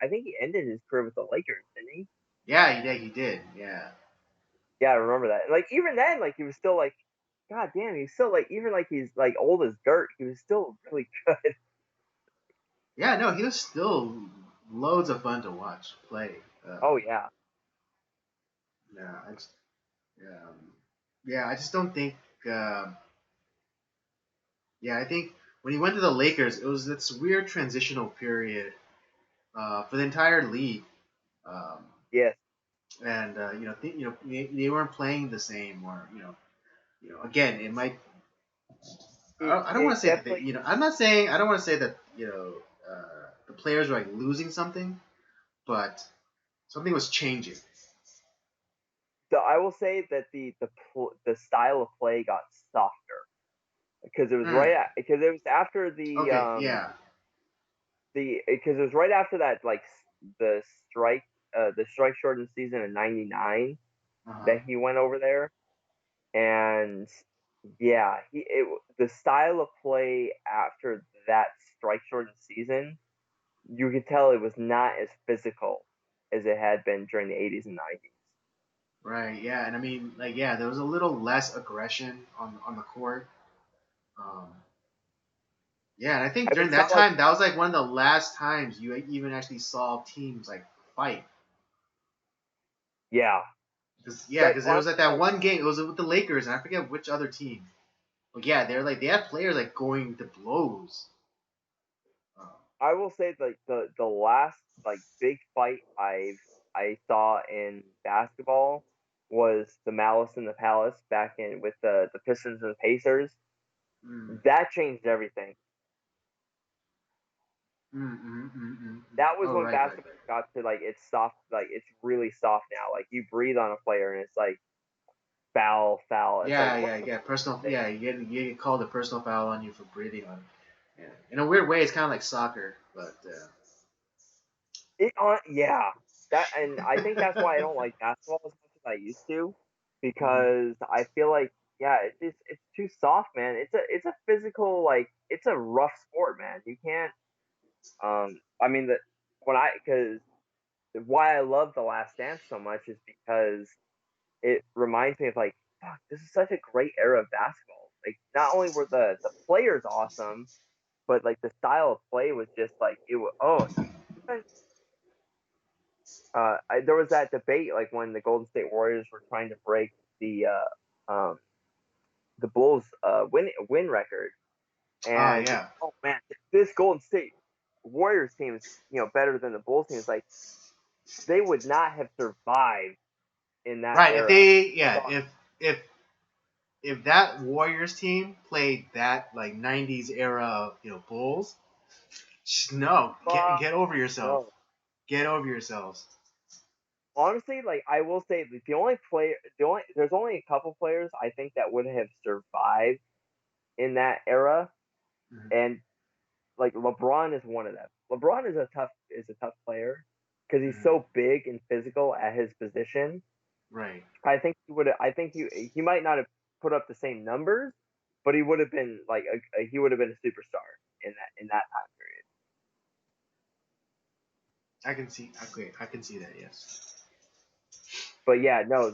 I think he ended his career with the Lakers, didn't he? Yeah, he did. Yeah. Yeah, I remember that. Like even then, like he was still like, god damn, he's still like even like he's like old as dirt. He was still really good. Yeah, no, he was still loads of fun to watch play. Oh yeah, Yeah, yeah, I just don't think. Um, yeah, I think when he went to the Lakers, it was this weird transitional period for the entire league, um, yes. and they weren't playing the same, or again, it might. I don't want It to say that definitely. I'm not saying I don't want to say that the players were like losing something, but something was changing. So I will say that the style of play got softer because it was Hmm. because it was after Okay. Yeah. because it was right after that like the strike the strike shortened season in '99 Uh huh. that he went over there. And yeah, the style of play after that strike shortened season, you could tell it was not as physical as it had been during the 80s and 90s. Right. Yeah. And I mean, like, yeah, there was a little less aggression on the court. Um, yeah, and I think I mean, during it's that not like time, that was like one of the last times you even actually saw teams like fight. yeah, Yeah, that because it was honestly like that like one game. It was with the Lakers, and I forget which other team. But yeah, they had players like going to blows. Uh, I will say like the last like big fight I saw in basketball was the Malice in the Palace back in with the Pistons and the Pacers. mm, That changed everything. That was Oh, when right. basketball got to like it's soft, like it's really soft now. Like you breathe on a player and it's like foul, foul. It's like what the Yeah. fuck is Personal. this? Yeah, you get called a personal foul on you for breathing on. Yeah. In a weird way, it's kind of like soccer, but Yeah, that, and I think that's why I don't like basketball as much as I used to, Hmm. because I feel like, yeah, it's too soft, man. It's a physical, like, it's a rough sport, man. You can't. I mean, the when I because why I love The Last Dance so much is because it reminds me of, like, fuck, this is such a great era of basketball. Like, not only were the players awesome, but like the style of play was just like it was. Oh, there was that debate, like when the Golden State Warriors were trying to break the the Bulls win record, Oh and yeah. oh man, this Golden State Warriors team is, better than the Bulls team. It's like they would not have survived in that Right. If era. they, yeah, if if that Warriors team played that like '90s era, Bulls, no, get over yourself. No, Get over yourselves. honestly, like I will say, there's only a couple players I think that would have survived in that era, Hmm. and like LeBron is one of them. LeBron is a tough player because he's Hmm. so big and physical at his position. Right. I think he would. I think he might not have put up the same numbers, but he would have been like he would have been a superstar in that time period. I can see. Okay, I can see that. Yes. But yeah, no,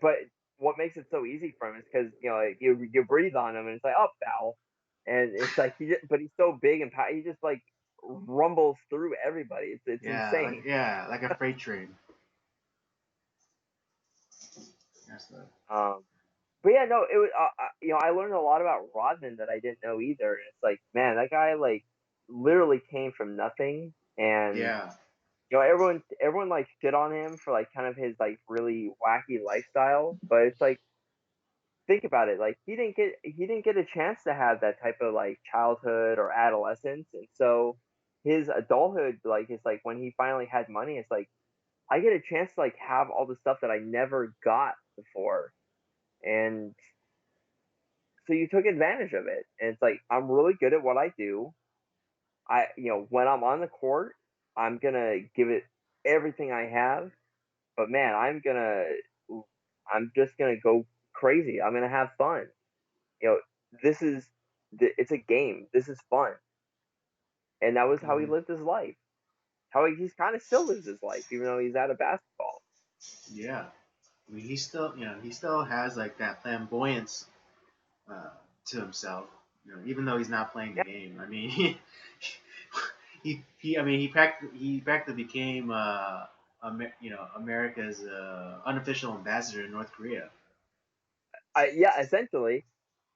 but what makes it so easy for him is because, like, you breathe on him and it's like, oh, foul, and it's like but he's so big and he just like rumbles through everybody. It's insane. Like a freight train. That's the. Um, but yeah, no, it was I learned a lot about Rodman that I didn't know either. And it's like, man, that guy like literally came from nothing, and Yeah. everyone like shit on him for like kind of his like really wacky lifestyle, but it's like, think about it, like he didn't get a chance to have that type of like childhood or adolescence, and so his adulthood, like, it's like when he finally had money, it's like I get a chance to like have all the stuff that I never got before, and so you took advantage of it, and it's like I'm really good at what I do. When I'm on the court, I'm gonna give it everything I have, but man, I'm just gonna go crazy. I'm gonna have fun. you know this is it's a game. This is fun, and that was how he Hmm. lived his life. How he's kind of still lives his life, even though he's out of basketball. Yeah. I mean, he still has like that flamboyance uh, to himself. Even though he's not playing the Yeah, game. I mean, I mean, he practically became, America's unofficial ambassador in North Korea. yeah, essentially.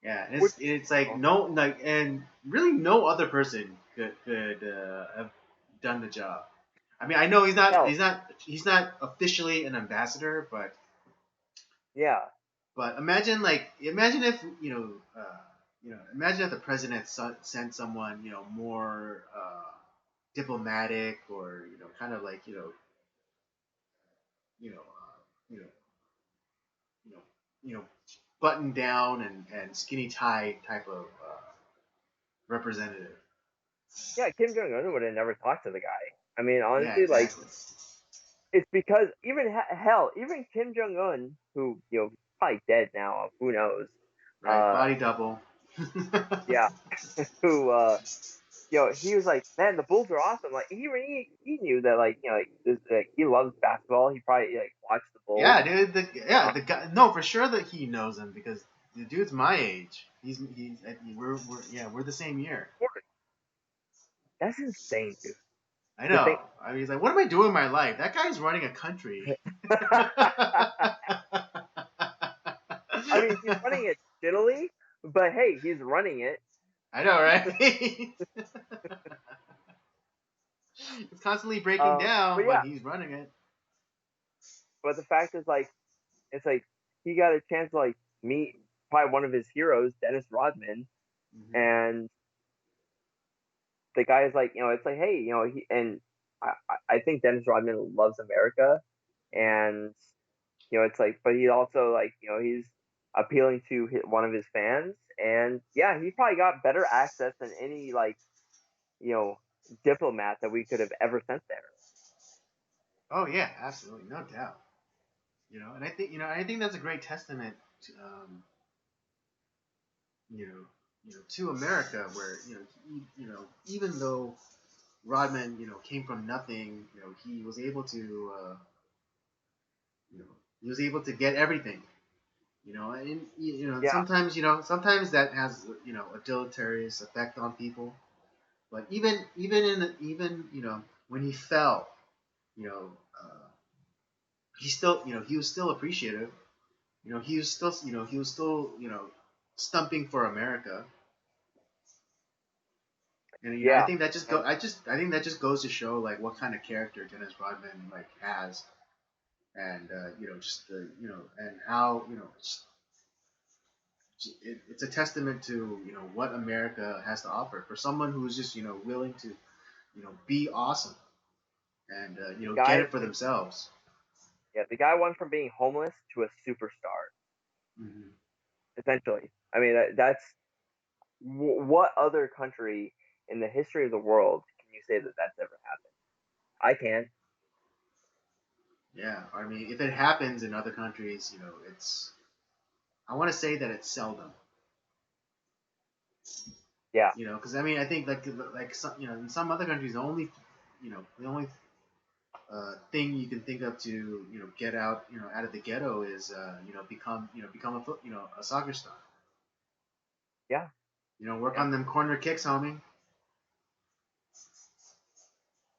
Yeah, and Which, it's like no, like, and really no other person could have done the job. I mean, I know no, he's not officially an ambassador, yeah, but imagine if imagine if the president sent someone more diplomatic, or kind of like you know you know you know you know button down and skinny tie type of representative. yeah. Kim Jong Un would have never talked to the guy. I mean, Yeah, honestly, like, exactly. it's because even hell, even Kim Jong Un, who, probably dead now, who knows? Right, Uh, body double. yeah, who he was like, man, the Bulls are awesome. Like, he knew that, like, like, he loves basketball. He probably like watched the Bulls. Yeah, dude. The guy. No, for sure that he knows him because the dude's my age. We're the same year. Of course, that's insane, dude. I To know. think, I mean, he's like, what am I doing in my life? That guy's running a country. I mean, he's running it shittily, but hey, he's running it. I know, right? It's constantly breaking But down, yeah, but he's running it. but the fact is, like, it's like he got a chance to like meet probably one of his heroes, Dennis Rodman, Hmm. and the guy's like, it's like, hey, I think Dennis Rodman loves America, and it's like, but he also, like, he's appealing to one of his fans, and yeah, he probably got better access than any, like, you know diplomat that we could have ever sent there. Oh yeah, absolutely, no doubt. And I think that's a great testament to, you know, to America, where even though Rodman, came from nothing, he was able to, you know, he was able to get everything. And Yeah, sometimes that has a deleterious effect on people. But even when he fell, you know, he was still appreciative. He was still stumping for America. And I yeah, think that just and I think that just goes to show like what kind of character Dennis Rodman like has, and just the and how it's a testament to what America has to offer for someone who's just willing to be awesome and get guy, it for themselves. yeah, the guy went from being homeless to a superstar, Mm-hmm. essentially. I mean, that's what other country in the history of the world can you say that that's ever happened? I can't. Yeah, I mean, if it happens in other countries, it's I want to say that it's seldom. Yeah, Because I mean, I think like some, in some other countries, the only thing you can think of to get out out of the ghetto is become a soccer star. yeah, Work yeah. on them corner kicks, homie.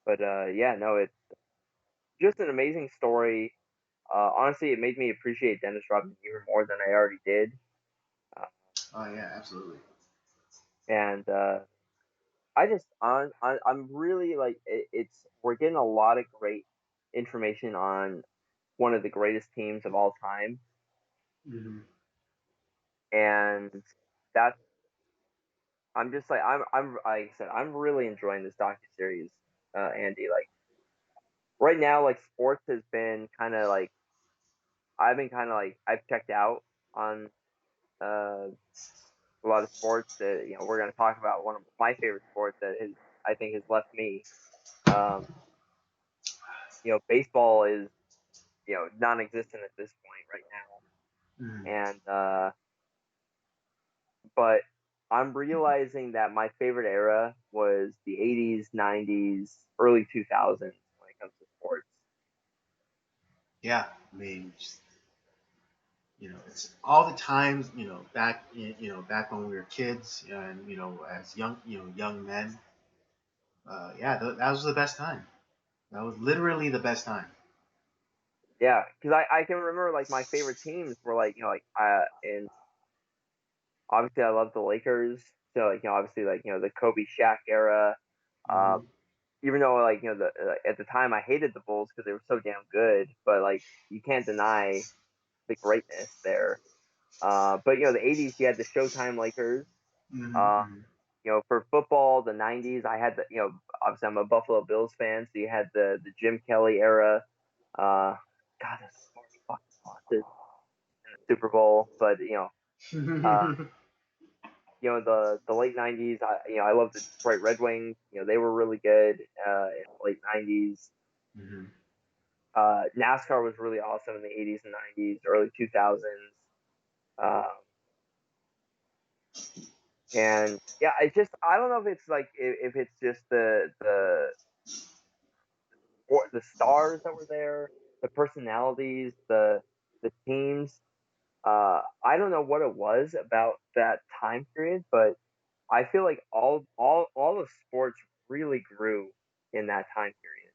But yeah, no, it's just an amazing story. Honestly, it made me appreciate Dennis Rodman even more than I already did. Uh, Oh yeah, absolutely. and I'm really like it's we're getting a lot of great information on one of the greatest teams of all time, Mm-hmm. and that's I'm just like I'm like I said I'm really enjoying this docu series, Andy. Like right now, like sports has been kind of like I've been kind of like I've checked out on uh, a lot of sports that we're going to talk about one of my favorite sports that has I think has left me. Um, Baseball is non-existent at this point right Mm-hmm. now, and but I'm realizing that my favorite era was the '80s, '90s, early 2000s when it comes to sports. Yeah, I mean, just, it's all the times back back when we were kids and as young men. Yeah, that was the best time. That was literally the best time. Yeah, because I can remember like my favorite teams were like and obviously I love the Lakers. So like obviously like the Kobe Shaq era. Mm-hmm. Even though like the at the time I hated the Bulls because they were so damn good, but like you can't deny the greatness there. But the '80s you had the Showtime Lakers. Uh, Mm-hmm. for football, the '90s I had the obviously I'm a Buffalo Bills fan, so you had the Jim Kelly era. God, there's so many fucking losses in the Super Bowl, but uh, Mm-hmm. the late '90s. I love the Detroit Red Wings. They were really good in the late '90s. Mm-hmm. NASCAR was really awesome in the '80s and '90s, early 2000s. Um, and yeah, it's just I don't know if it's like if it's just the stars that were there, the personalities, the teams. I don't know what it was about that time period, but I feel like all of sports really grew in that time period.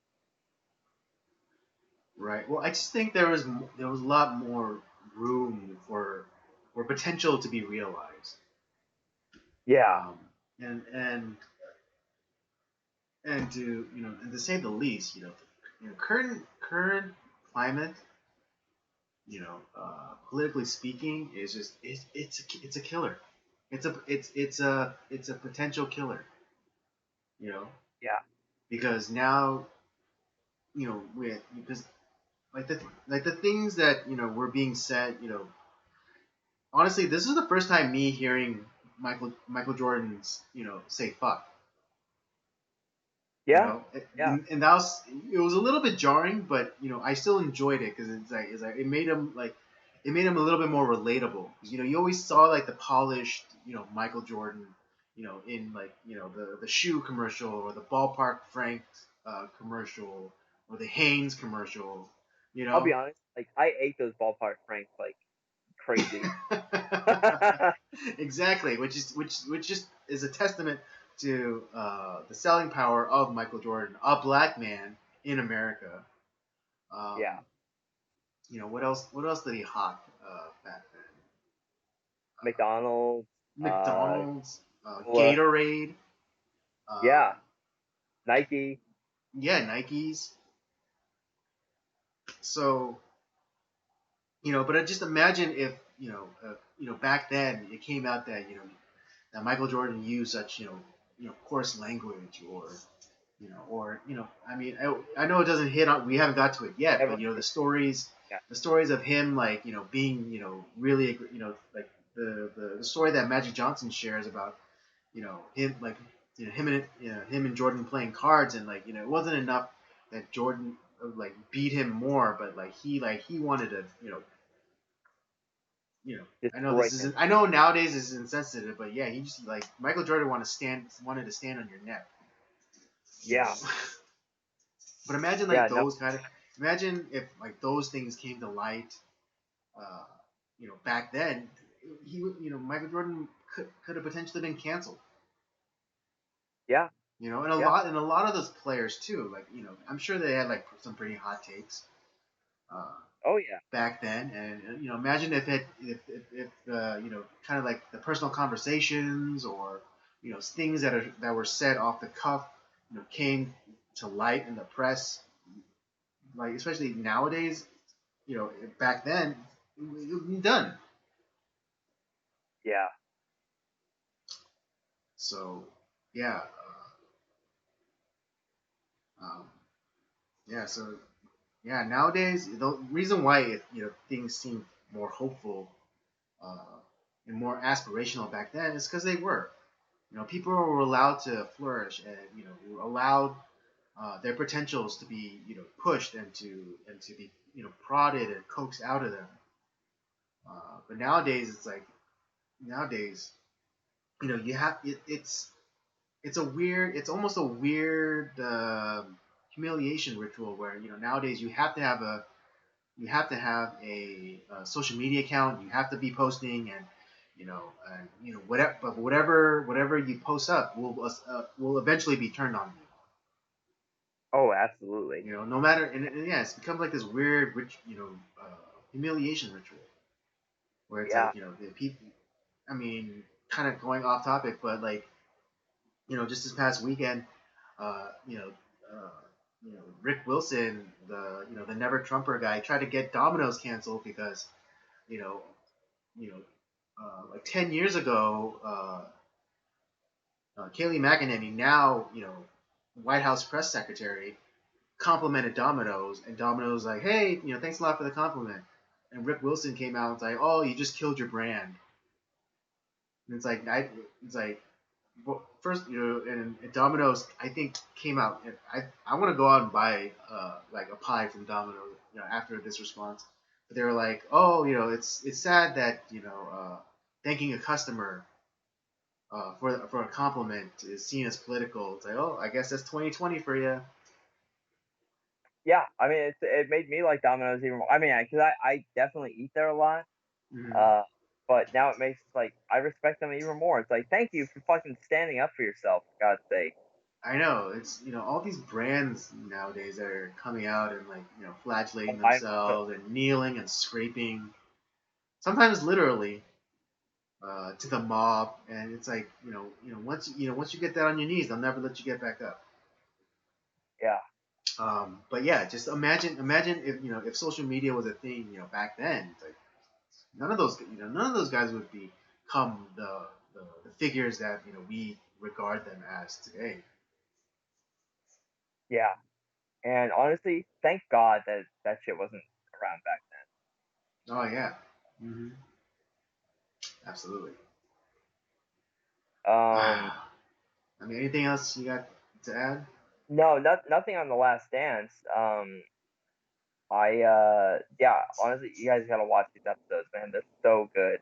Right. Well, I just think there was a lot more room for potential to be realized. Yeah, Um, and and to and to say the least, current climate, politically speaking, is just it's a killer. It's a potential killer. You know, yeah, because now because like the things that were being said. Honestly, this is the first time me hearing Michael Jordan's say fuck. You Yeah, know, yeah. and that was it was a little bit jarring, but I still enjoyed it because it's like it made him a little bit more relatable. You always saw like the polished Michael Jordan, in like the shoe commercial or the ballpark Frank commercial or the Hanes commercial, you I'll be know. honest. Like I ate those ballpark franks like crazy. Exactly, which just is a testament to the selling power of Michael Jordan, a black man in America. Yeah, Um, what else? What else did he hawk back then? McDonald's. Uh, McDonald's, Cola. Gatorade, Yeah, um, Nike. yeah, Nikes. So but I just imagine if back then it came out that that Michael Jordan used such coarse language or I mean I know it doesn't hit on we haven't got to it yet, but Never. Yeah, the stories of him like being really like the story that Magic Johnson shares about him like him and Jordan playing cards, and like it wasn't enough that Jordan like beat him more, but like he wanted to destroy him. I know nowadays this is insensitive, but yeah, he just like Michael Jordan wanted to stand on your neck, you know. Yeah, But imagine like yeah. No, those kind of imagine if like those things came to light, uh, back then, Michael Jordan could have potentially been canceled, yeah, and a yeah. lot of those players too, like I'm sure they had like some pretty hot takes, uh, Oh yeah, back then, and imagine if kind of like the personal conversations or things that were said off the cuff, came to light in the press, like especially nowadays, back then it would be done. yeah, So yeah, um, yeah. So yeah, nowadays the reason why things seem more hopeful uh, and more aspirational back then is because they were. People were allowed to flourish, and were allowed their potentials to be pushed and to be prodded and coaxed out of them. But nowadays it's like nowadays you have it's a weird it's almost a weird humiliation ritual where nowadays you have to have a social media account. You have to be posting, and whatever, but whatever you post up will eventually be turned on you. oh absolutely. No matter, and yeah, it's become like this weird humiliation ritual where it's Yeah, like the people. I mean, kind of going off topic, but like just this past weekend, uh, you know, uh, Rick Wilson, the Never Trumper guy, tried to get Domino's canceled because you know, you know, like 10 years ago, Kayleigh McEnany, now White House press secretary, complimented Domino's, and Domino's like, hey, thanks a lot for the compliment. And Rick Wilson came out and was like, oh, you just killed your brand. And it's like, well, first, and Domino's, I think, came out. And I want to go out and buy like a pie from Domino's, after this response. But they were like, oh, it's sad that thanking a customer for a compliment is seen as political. It's like, oh, I guess that's 2020 for you. yeah. I mean, it made me like Domino's even more. I mean, because I definitely eat there a lot. Hmm. Uh, but now it makes like I respect them even more. It's like thank you for fucking standing up for yourself, for God's sake. I know it's all these brands nowadays that are coming out and like flagellating Environmental. themselves and kneeling and scraping, sometimes literally, to the mob, and it's like once you get that on your knees, they'll never let you get back up. Yeah, But yeah, just imagine if if social media was a thing back then. It's like none of those guys would become the figures that we regard them as today. yeah. And honestly, thank God that that shit wasn't around back Oh yeah. Hmm. Absolutely. then. I mean, anything else you got to add? No, nothing on The Last Dance. Yeah, honestly, you guys gotta watch these episodes, man. They're so good.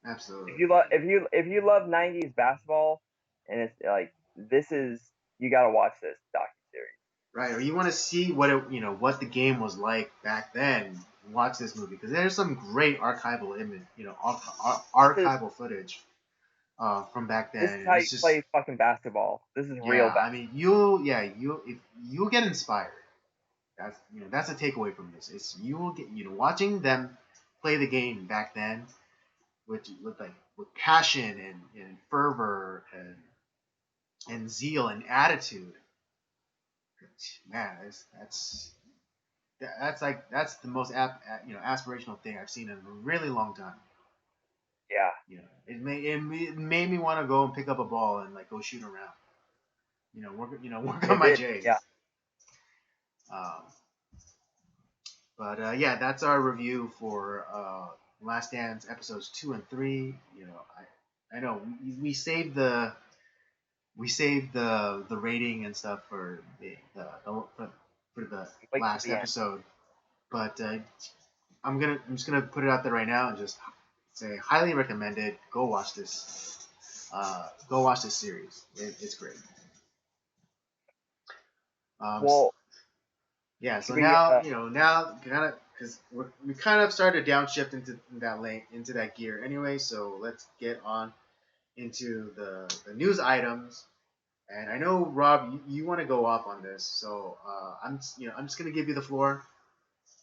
Absolutely. If you love '90s basketball, and it's like this is you gotta watch this docu series. Right, or you want to see what what the game was like back then. Watch this movie because there's some great archival image, This is archival footage from back this then, is and how you it's just play fucking basketball. This is real yeah. I basketball. mean, you if you'll get inspired. That's a takeaway from this. It's you will get watching them play the game back then with passion and fervor and zeal and attitude. Man, that's the most aspirational thing I've seen in a really long time. Yeah, It made me want to go and pick up a ball and like go shoot around. Work on it my did. Yeah. J's. Um, but yeah, that's our review for Last Dance episodes 2 and 3. I know we saved the rating and stuff for the Wait till last the end. episode, but I'm just gonna put it out there right now and just say highly recommended. Go watch this. Go watch this series. It's great. Um, Well, yeah. should So we? now kind of because we kind of started downshift into that lane into that gear anyway. So let's get on into the news items. And I know Rob, you want to go off on this, so I'm just gonna give you the floor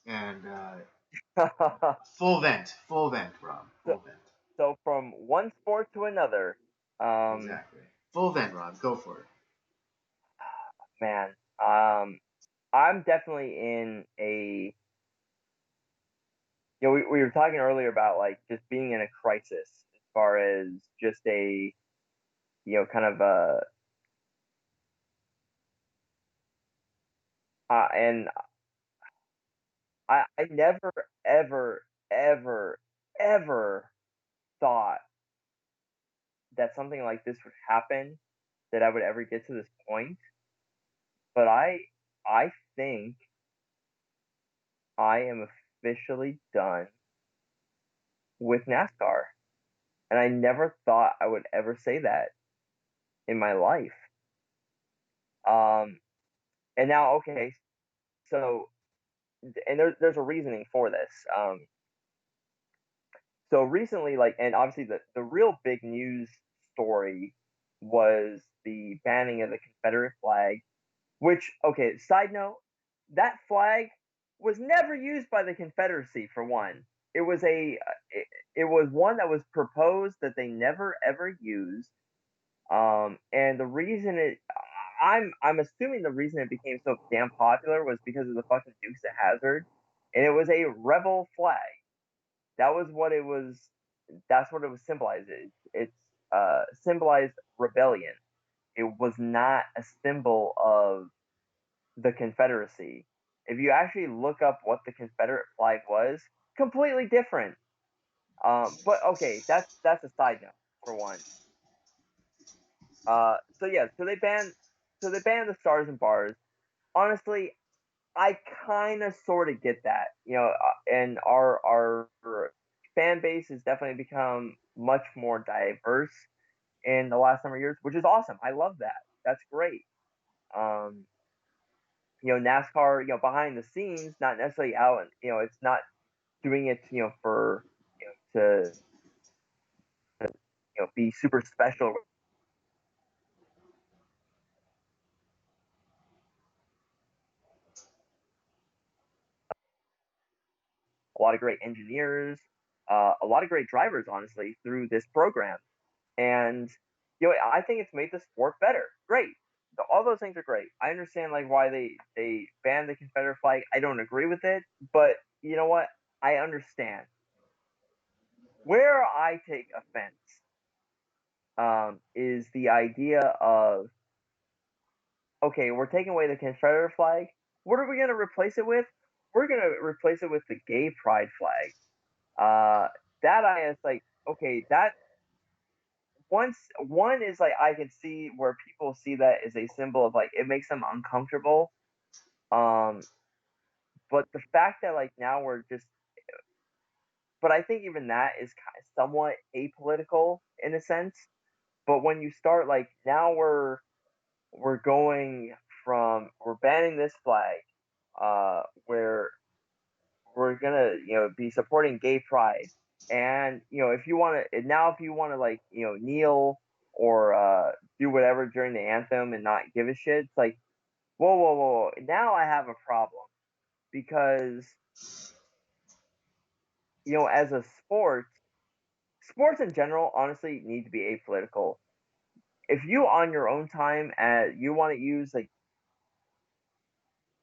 and full vent, Rob, so, full vent. so from one sport to another, um, Exactly. Full vent, Rob. Go for it. man, I'm definitely in a. We were talking earlier about like just being in a crisis as far as just a kind of and I never ever ever ever thought that something like this would happen, that I would ever get to this point. But I think I am officially done with NASCAR, and I never thought I would ever say that in my life. Um, and now, okay, so and there's a reasoning for this. So recently, like, and obviously the real big news story was the banning of the Confederate flag. Which, okay, side note, that flag was never used by the Confederacy for one. It was it was one that was proposed that they never ever used. And the reason I'm assuming the reason it became so damn popular was because of the fucking Dukes of Hazzard, and it was a rebel flag. That was what it was. That's what it was symbolized. It's symbolized rebellion. It was not a symbol of the Confederacy. If you actually look up what the Confederate flag was, completely different. But okay, that's a side note for one. So yeah, so they banned the stars and bars. Honestly, I kind of sort of get that, and our fan base has definitely become much more diverse in the last number of years, which is awesome. I love that. That's great. Um, NASCAR, behind the scenes, not necessarily out, and it's not doing it, for to be super special. A lot of great engineers, a lot of great drivers, honestly, through this program, and I think it's made the sport better. Great, all those things are great. I understand like why they banned the Confederate flag. I don't agree with it, but you know what? I understand. Where I take offense is the idea of, okay, we're taking away the Confederate flag. What are we going to replace it with? We're going to replace it with the gay pride flag. Uh, that I was like, okay, once one is like I can see where people see that as a symbol of like it makes them uncomfortable. Um, but the fact that like now we're just, but I think even that is kind of somewhat apolitical in a sense. But when you start like now we're going from we're banning this flag, where we're gonna be supporting gay pride, and if you want to now if you want to like kneel or do whatever during the anthem and not give a shit, it's like whoa, now I have a problem because as a sports in general honestly need to be apolitical. If you on your own time you want to use like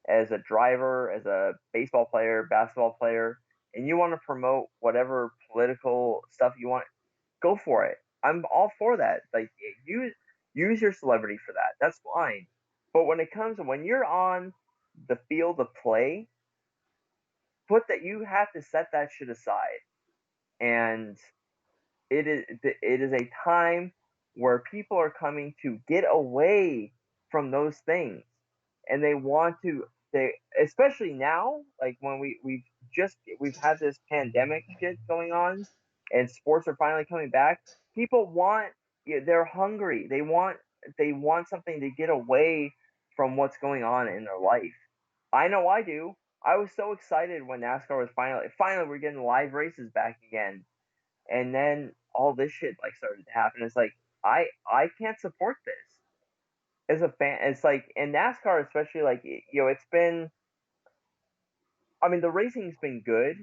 as a driver, as a baseball player, basketball player, and you want to promote whatever political stuff you want, go for it. I'm all for that. Like use your celebrity for that. That's fine. But when it comes when you're on the field of play, put that you have to set that shit aside. And it is a time where people are coming to get away from those things, and they want to they especially now like when we've had this pandemic shit going on and sports are finally coming back. People want, they're hungry, they want something to get away from what's going on in their life. I know I do. I was so excited when NASCAR was finally we're getting live races back again, and then all this shit like started to happen. It's like I can't support this as a fan. It's like in NASCAR, especially like it's been. I mean, the racing's been good,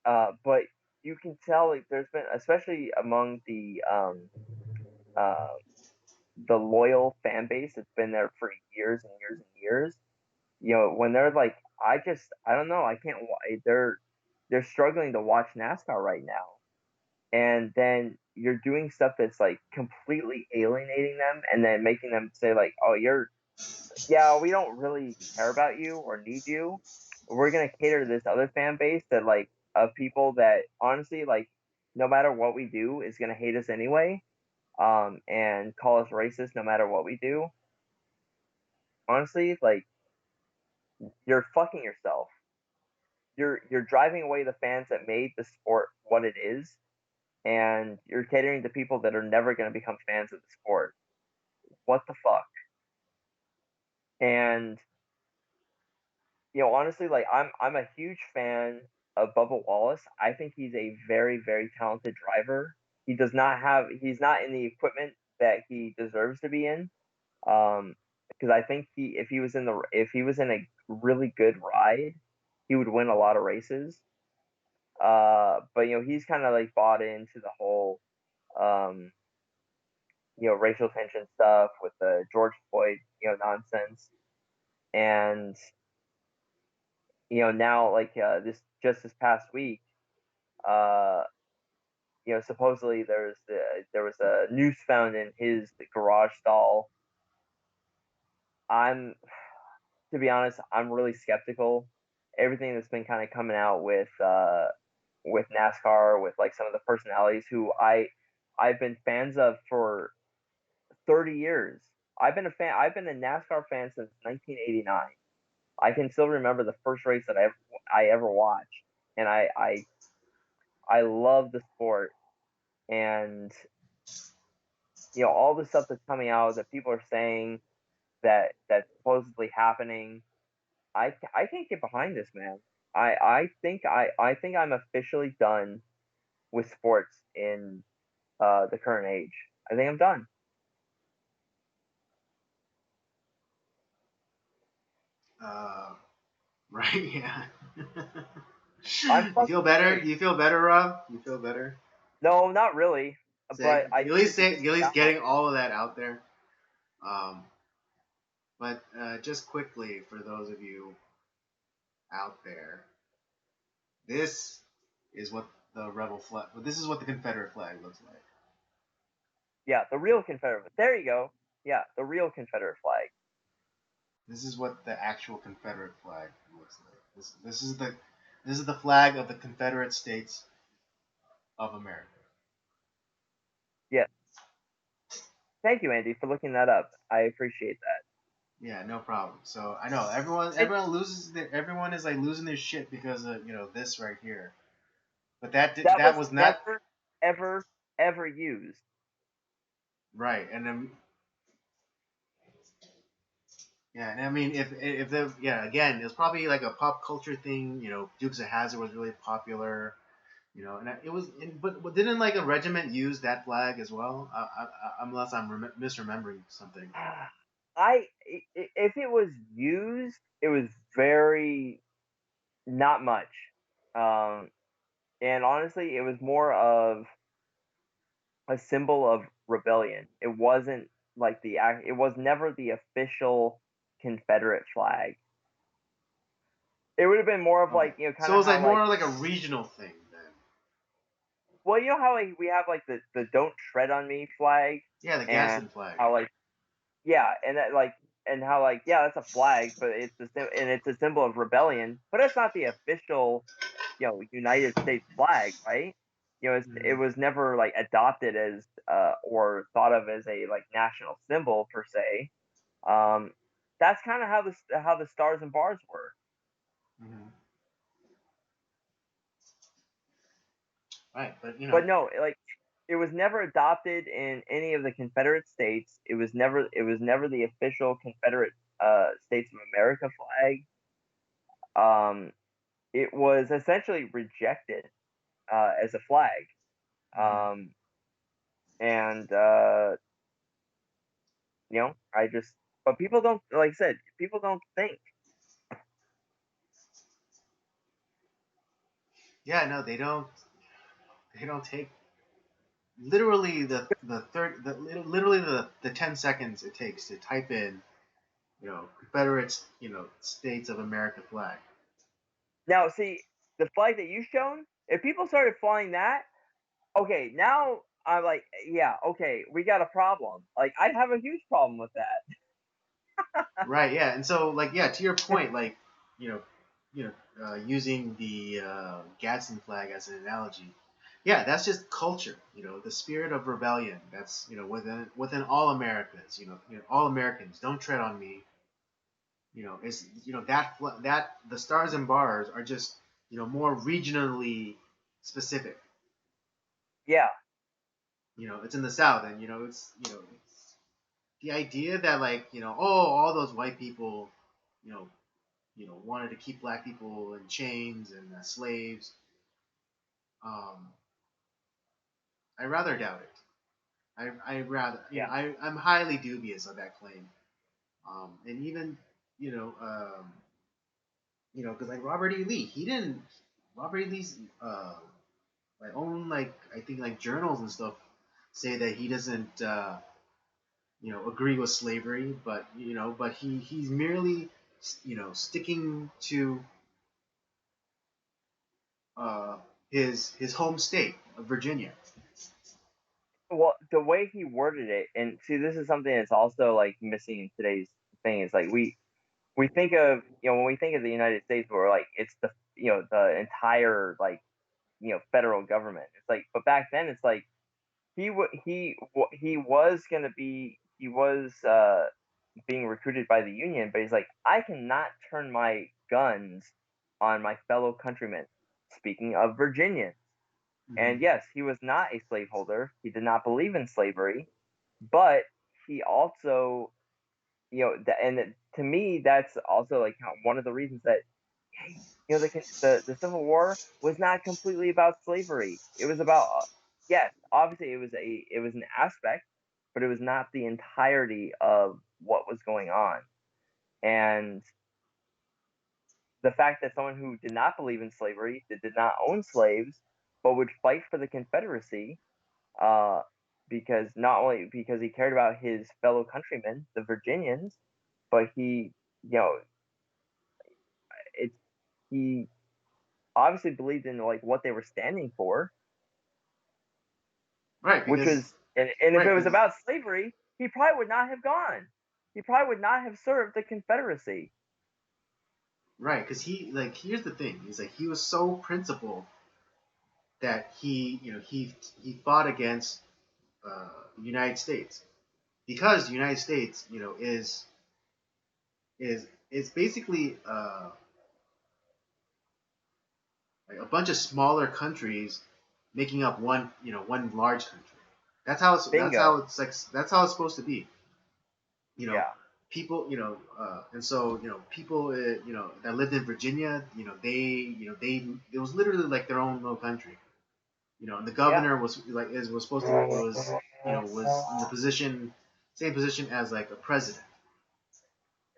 but you can tell like there's been, especially among uh, the loyal fan base that's been there for years and years and years. When they're like, I don't know, I can't. They're struggling to watch NASCAR right now, and then you're doing stuff that's like completely alienating them and then making them say like, oh, yeah, we don't really care about you or need you. We're going to cater to this other fan base that like of people that honestly like no matter what we do is going to hate us anyway, and call us racist no matter what we do. Honestly, like you're fucking yourself. You're driving away the fans that made the sport what it is, and you're catering to people that are never going to become fans of the sport. What the fuck? And honestly, like I'm a huge fan of Bubba Wallace. I think he's a very, very talented driver. He's not in the equipment that he deserves to be in. Because I think if he was in a really good ride, he would win a lot of races. But he's kind of like bought into the whole um racial tension stuff with the George Floyd nonsense, and now like this past week, uh supposedly there was a noose found in his garage stall. I'm To be honest, I'm really skeptical. Everything that's been kind of coming out with NASCAR, with like some of the personalities who I've been fans of for 30 years. I've been a NASCAR fan since 1989. I can still remember the first race that I ever watched, and I love the sport. And all the stuff that's coming out that people are saying that's supposedly happening. I can't get behind this, man. I think I'm officially done with sports in the current age. I think I'm done. Uh, right? Yeah. I'm You feel fucking better? serious. You feel better, Rob? You feel better? No, not really. But I do need to Say, get at it least out. getting all of that out there. Um, but just quickly for those of you out there, this is what the rebel flag. This is what the Confederate flag looks like. Yeah, the real Confederate. There you go. Yeah, the real Confederate flag. This is what the actual Confederate flag looks like. This is the flag of the Confederate States of America. Yeah, Thank you, Andy, for looking that up. I appreciate that. Yeah, no problem. So I know And everyone is like losing their shit because of this right here. But that that was was not never, ever, ever used. right. And then yeah, and I mean if the yeah again it's probably like a pop culture thing. Dukes of Hazzard was really popular. And it was but didn't like a regiment use that flag as well? Unless I'm misremembering something. If it was used, it was very not much. Um, and honestly, it was more of a symbol of rebellion. It wasn't like it was never the official Confederate flag. It would have been more of Okay, like, kind so it of was like how like, more like a regional thing then. well, how like we have like the "Don't Tread on Me" flag, Yeah, the and Gadsden flag. how like, yeah, and that like, and how like, yeah, that's a flag, but it's a symbol of rebellion, but it's not the official, United States flag, right? It Hmm. was never like adopted as or thought of as a like national symbol per se. Um, that's kind of how the stars and bars were. Hmm. Right, but But no, like it was never adopted in any of the Confederate states. It was never the official Confederate States of America flag. Um, it was essentially rejected as a flag. hmm Um, and I just, but people don't, like I said, people don't think. yeah, no, they don't take literally literally the 10 seconds it takes to type in Confederate States of America flag. Now, see, the flag that you shown, if people started flying that, okay, now I'm like, yeah, okay, we got a problem. Like, I'd have a huge problem with that. Right, yeah, and so like yeah, to your point, like you know, using the Gadsden flag as an analogy, yeah, that's just culture. The spirit of rebellion. That's within all Americas. All Americans don't tread on me. Is that the stars and bars are just more regionally specific. Yeah, It's in the South, and it's the idea that like all those white people, you know, wanted to keep black people in chains and slaves. Um, I rather doubt it. I rather yeah. I'm highly dubious of that claim. And even you know because like Robert E. Lee, he didn't. Robert E. Lee's like own like I think like journals and stuff say that he doesn't agree with slavery, but he's merely sticking to uh, his home state of Virginia. Well, the way he worded it, and see, this is something that's also like missing in today's thing. Is like we think of, when we think of the United States, we're like it's the entire like federal government. It's like, but back then it's like he was gonna be he was being recruited by the Union, but he's like, I cannot turn my guns on my fellow countrymen. Speaking of Virginians, and Hmm. yes, he was not a slaveholder. He did not believe in slavery, but he also, to me, that's also like one of the reasons that, the Civil War was not completely about slavery. It was about, yes, obviously it was an aspect, but it was not the entirety of what was going on. And the fact that someone who did not believe in slavery, that did not own slaves, but would fight for the Confederacy, uh, because not only because he cared about his fellow countrymen, the Virginians, but you know, it's he obviously believed in like what they were standing for, Right, which because was, and if right it was because about slavery, he probably would not have gone. He probably would not have served the Confederacy. right because he like here's the thing. He's like he was so principled that he fought against the United States. because the United States, is basically like a bunch of smaller countries making up one large country. Bingo. That's how it's supposed to be. You know, Yeah. people, and so people, that lived in Virginia, they it was literally like their own little country. And the Yeah. governor was supposed to was in the position, same position as like a president.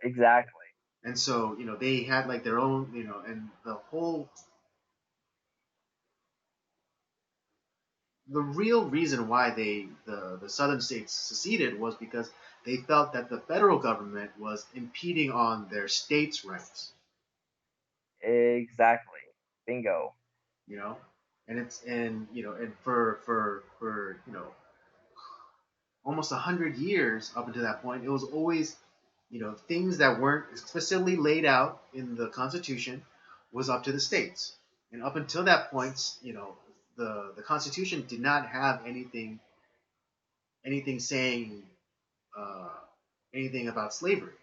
Exactly. And so they had like their own, and the real reason why the southern states seceded was because they felt that the federal government was impeding on their states' rights. Exactly. Bingo. You know, and for almost 100 years up until that point, it was always things that weren't explicitly laid out in the Constitution was up to the states. And up until that point, the Constitution did not have anything saying uh, anything about slavery.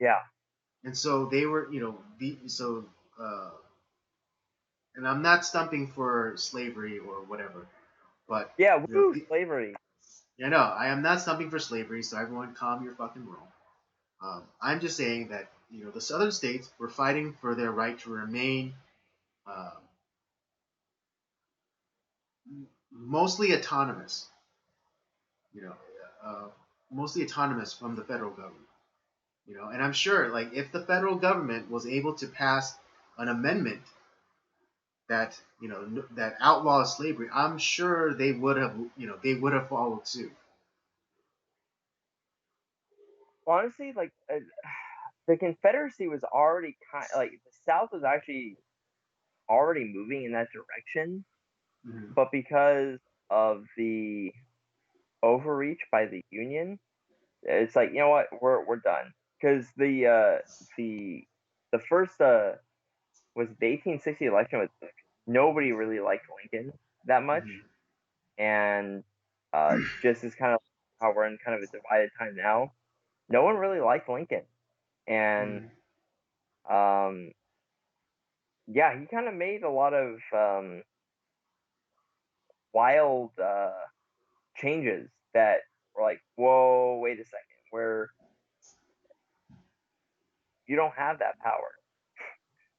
Yeah. And so they were, uh, and I'm not stumping for slavery or whatever, but Yeah. you know, Woo. the, Slavery. yeah, no, I am not stumping for slavery. So everyone, calm your fucking roll. I'm just saying that the southern states were fighting for their right to remain uh, mostly autonomous, you know, uh, mostly autonomous from the federal government. And I'm sure, like, if the federal government was able to pass an amendment that that outlaws slavery, I'm sure they would have followed suit. Honestly, like the Confederacy was already like the South was actually already moving in that direction, Mm-hmm. but because of the overreach by the Union, it's like you know what, we're done because the the first was the 1860 election was nobody really liked Lincoln that much, Mm-hmm. and just as kind of how we're in kind of a divided time now, no one really liked Lincoln, and Mm-hmm. um, yeah, he kind of made a lot of wild changes that were like, whoa, wait a second, where you don't have that power.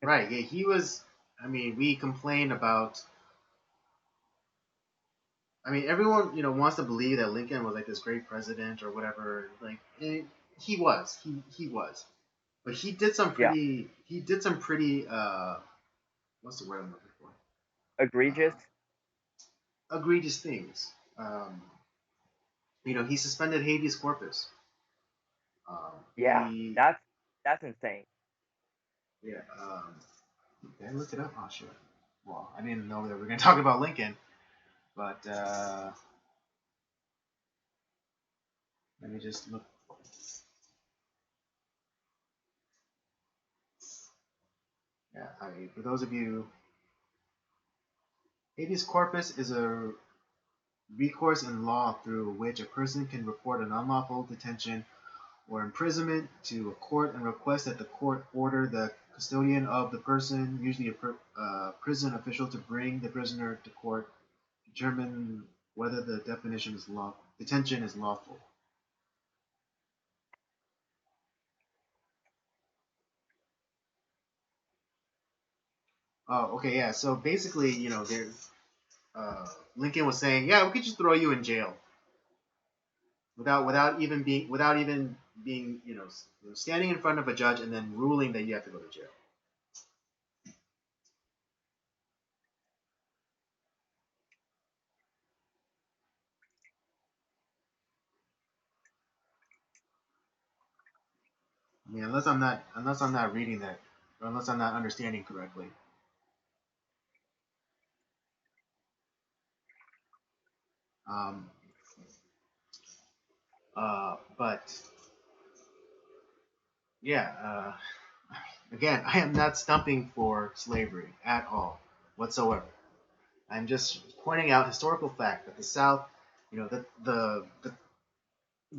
Right. Yeah. He was. I mean, we complain about. I mean, everyone wants to believe that Lincoln was like this great president or whatever. Like he was. He was. But Yeah, he did some pretty what's the word I'm looking for? egregious. Uh, egregious things. He suspended habeas corpus. Yeah, He that's insane. Yeah. Did I look it up? Oh shit. Well, I didn't know that we were gonna talk about Lincoln, but let me just look. Yeah. For those of you, habeas corpus is a recourse in law through which a person can report an unlawful detention or imprisonment to a court and request that the court order the custodian of the person, usually a prison official, to bring the prisoner to court to determine whether the detention is lawful. Oh, okay, yeah. So basically, uh, Lincoln was saying, yeah, we could just throw you in jail without even being standing in front of a judge and then ruling that you have to go to jail. I mean, unless I'm not reading that, or unless I'm not understanding correctly. Um, but yeah, again, I am not stumping for slavery at all whatsoever. I'm just pointing out historical fact that the South The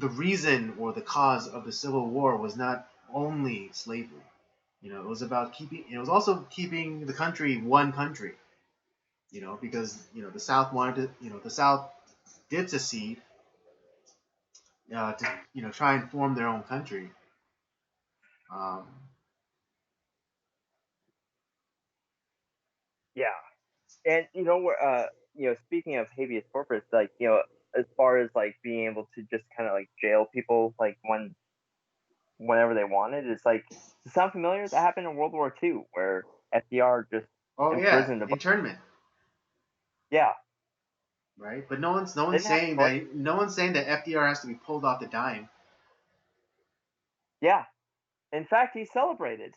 reason or the cause of the Civil War was not only slavery. It was about keeping. It was also keeping the country one country. Because the South wanted to. The South did secede to try and form their own country. Um, Yeah, and speaking of habeas corpus, like as far as like being able to just kind of like jail people like whenever they wanted, it's like, does it sound familiar? That happened in World War II, where FDR just oh yeah, imprisoned a bunch. internment, Yeah, right? But no one's didn't have saying a choice. that FDR has to be pulled off the dime. Yeah, in fact, he celebrated.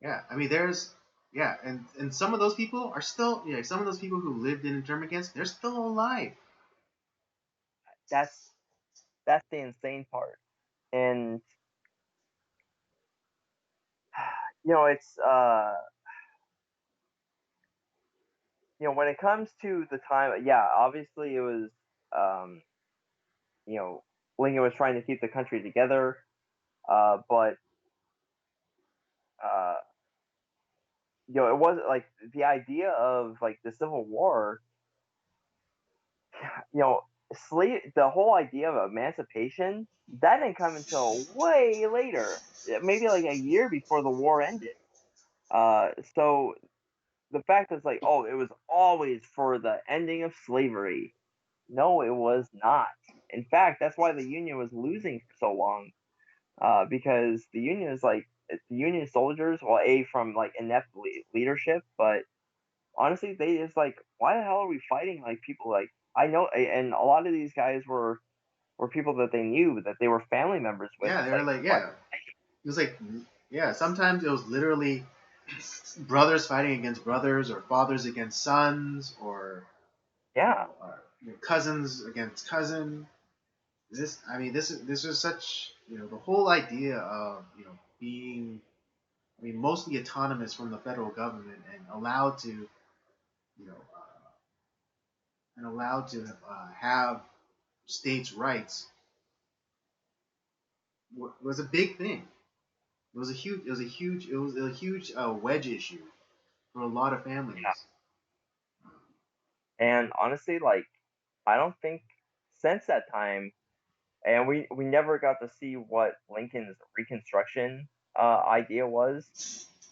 Yeah, I mean there's yeah, and some of those people are still some of those people who lived in internment camps, they're still alive. That's that's the insane part, and it's when it comes to the time, yeah, obviously it was, um, you know, Lincoln was trying to keep the country together, but uh, it wasn't like the idea of like the Civil War. You know, the whole idea of emancipation, that didn't come until way later, maybe like a year before the war ended. So the fact is like, oh, it was always for the ending of slavery. No, it was not. In fact, that's why the Union was losing for so long. Because the Union is like, the Union soldiers, well, from like inept leadership, but honestly, they just like, why the hell are we fighting like people like, I know, and a lot of these guys were people that they knew, that they were family members with. Yeah, It's they were like, like what? yeah. It was like yeah. Sometimes it was literally brothers fighting against brothers, or fathers against sons, or Yeah, cousins against cousin. This is such the whole idea of being mostly autonomous from the federal government and allowed to have states' rights was a big thing. It was a huge wedge issue for a lot of yeah. families. And honestly, like, I don't think since that time, and we never got to see what Lincoln's Reconstruction idea was,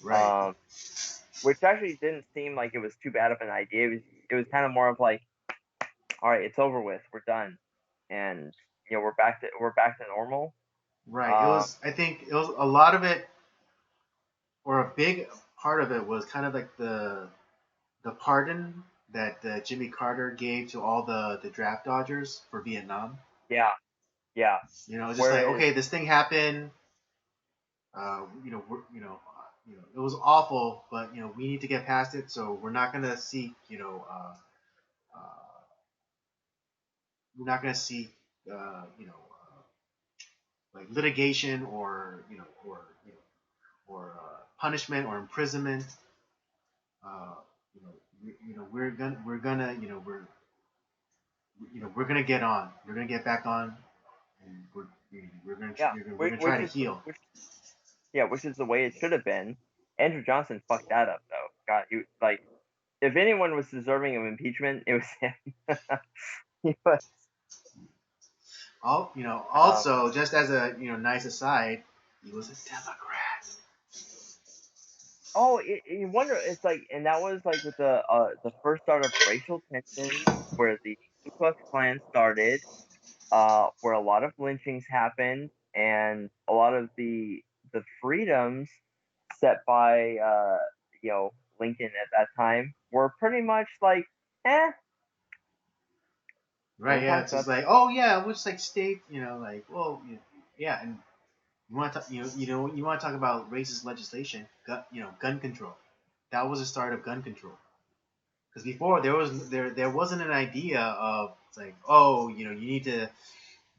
Right. um, which actually didn't seem like it was too bad of an idea. It was kind of more of like, all right, it's over with, we're done, and we're back to normal. Right. It Um, was. I think it was a lot of it, or a big part of it was kind of like the pardon that Jimmy Carter gave to all the draft dodgers for Vietnam. yeah, yeah. It's just like, Whereas, okay, this thing happened. It was awful, but we need to get past it. So we're not gonna seek, uh, you know, uh, like litigation or punishment or imprisonment. Uh, we're gonna get on. We're gonna get back on, and yeah, we're gonna try which to is heal. which is the way it should have been. Andrew Johnson fucked that up though. God, he like, if anyone was deserving of impeachment, it was him. He was, um, Also, just as a nice aside, he was a Democrat. oh, you wonder. It's like, and that was like with the first start of racial tensions, where the Ku Klux Klan started, where a lot of lynchings happened, and a lot of the freedoms set by Lincoln at that time were pretty much like, eh, Right? we'll Yeah. talk It's just about that. like, oh yeah, which like state, like, well, yeah, and you want to talk about racist legislation, gun control. That was the start of gun control. Because before there wasn't an idea of it's like, oh, you need to,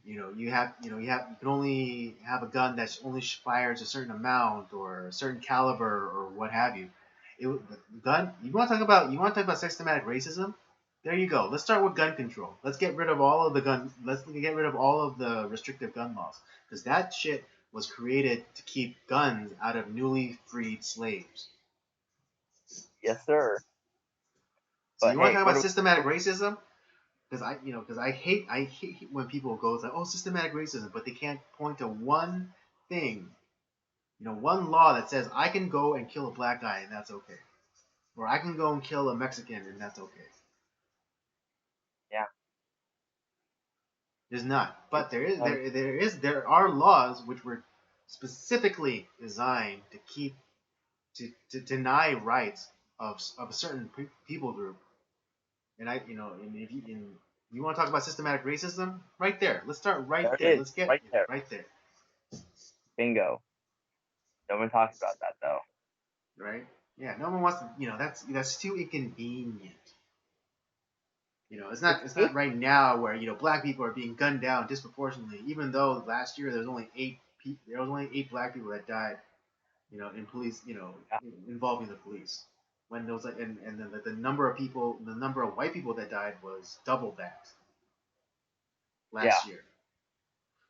you can only have a gun that only fires a certain amount or a certain caliber or what have you. The gun. You want to talk about systematic racism? there you go. Let's start with gun control. Let's get rid of all of the gun. Let's get rid of all of the restrictive gun laws because that shit was created to keep guns out of newly freed slaves. Yes, sir. So But you want to hey, talk what about do systematic racism? Because I hate when people go like, oh, systematic racism, but they can't point to one thing, one law that says I can go and kill a black guy and that's okay, or I can go and kill a Mexican and that's okay. yeah, There's not, but um, there are laws which were specifically designed to to deny rights of a certain people group. And you want to talk about systematic racism, right there. Let's start right there it there. is, Let's get right there. right there, Bingo. No one talks about that though. right? Yeah, no one wants to. That's too inconvenient. It's It's not eight. right now where black people are being gunned down disproportionately. Even though last year there was only 8 black people that died, in police, Yeah, involving the police. When there was like, and then the number of people, the number of white people that died was double that yeah. last year.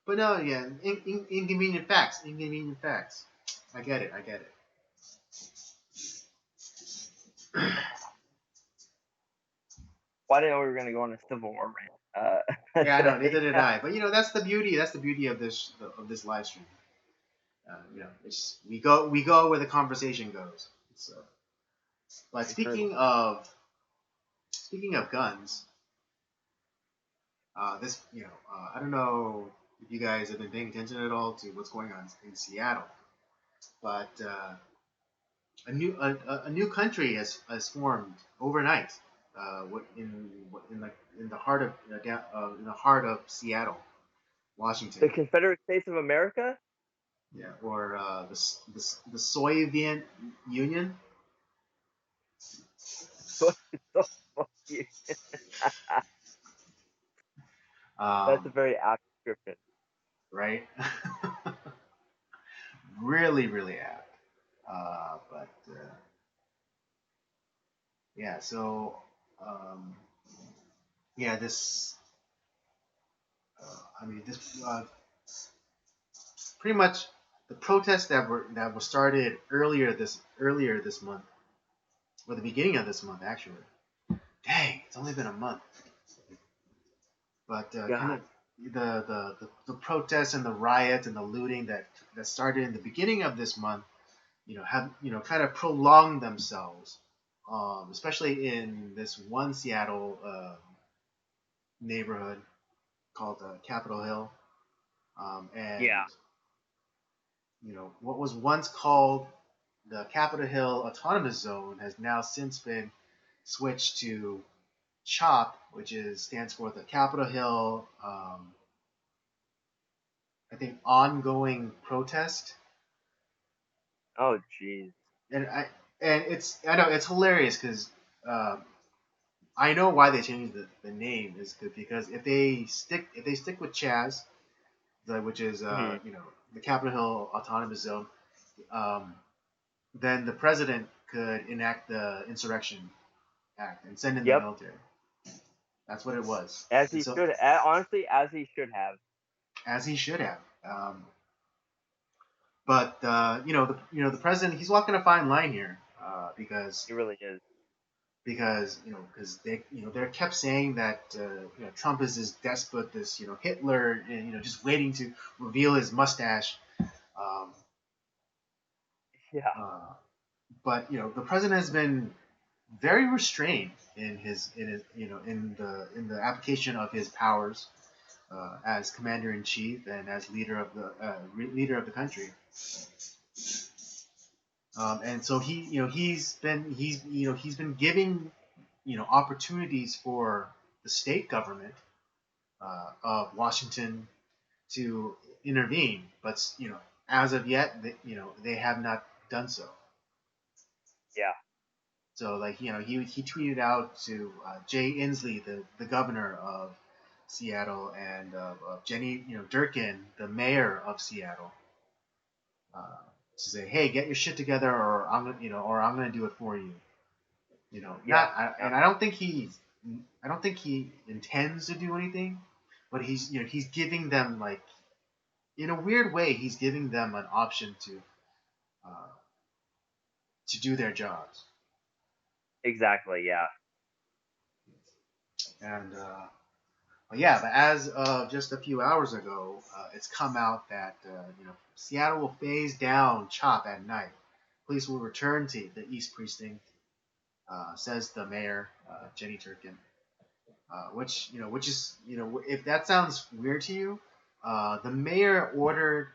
But no, yeah, inconvenient facts, inconvenient facts. I get it, I get it. Well, I didn't know we were gonna go on a Civil War rant Yeah, I know, neither today. did I. But that's the beauty. That's the beauty of this live stream. We go where the conversation goes. So, but Very true. speaking of guns, I don't know if you guys have been paying attention at all to what's going on in Seattle, but a new country has formed overnight. In the heart of in the heart of Seattle, The Washington. Confederate States of America. Yeah, or the Soviet Union. So fuck you. That's a Um, very apt description. right? Really, really apt. But yeah, so um, yeah, this pretty much the protests that were started earlier this month, or the beginning of this month actually. Dang, it's only been a month. But kind God. of the protests and the riots and the looting that started in the beginning of this month, have kind of prolonged themselves, especially in this one Seattle neighborhood called Capitol Hill, and Yeah. what was once called the Capitol Hill Autonomous Zone has now since been switched to CHOP, which stands for the Capitol Hill, I think, ongoing protest. Oh, jeez. And I know it's hilarious because uh, I know why they changed the name is because if they stick with Chaz, which is Hmm. the Capitol Hill Autonomous Zone, um, then the president could enact the Insurrection Act and send in the Yep. military. That's what it was, As and he so should. Honestly, as he should have. as he should have. But the president, he's walking a fine line here, because He really is. they're kept saying that Trump is this despot, this Hitler, and just waiting to reveal his mustache. Um, Yeah. uh, but the president has been very restrained in the application of his powers as commander in chief and as leader of the country. And so he's been giving opportunities for the state government of Washington to intervene, but as of yet, they have not done so. Yeah. So like he tweeted out to Jay Inslee, the governor of Seattle, and Jenny Durkin, the mayor of Seattle, uh, to say, hey, get your shit together, or I'm gonna do it for you. Yeah. Not I, Yeah. and I don't think he's I don't think he intends to do anything, but he's giving them like in a weird way he's giving them an option uh, to do their jobs. Exactly. Yeah. And but yeah, but as of just a few hours ago, it's come out that Seattle will phase down CHOP at night. Police will return to the East Precinct, says the mayor, Jenny Turkin. Which is if that sounds weird to you, the mayor ordered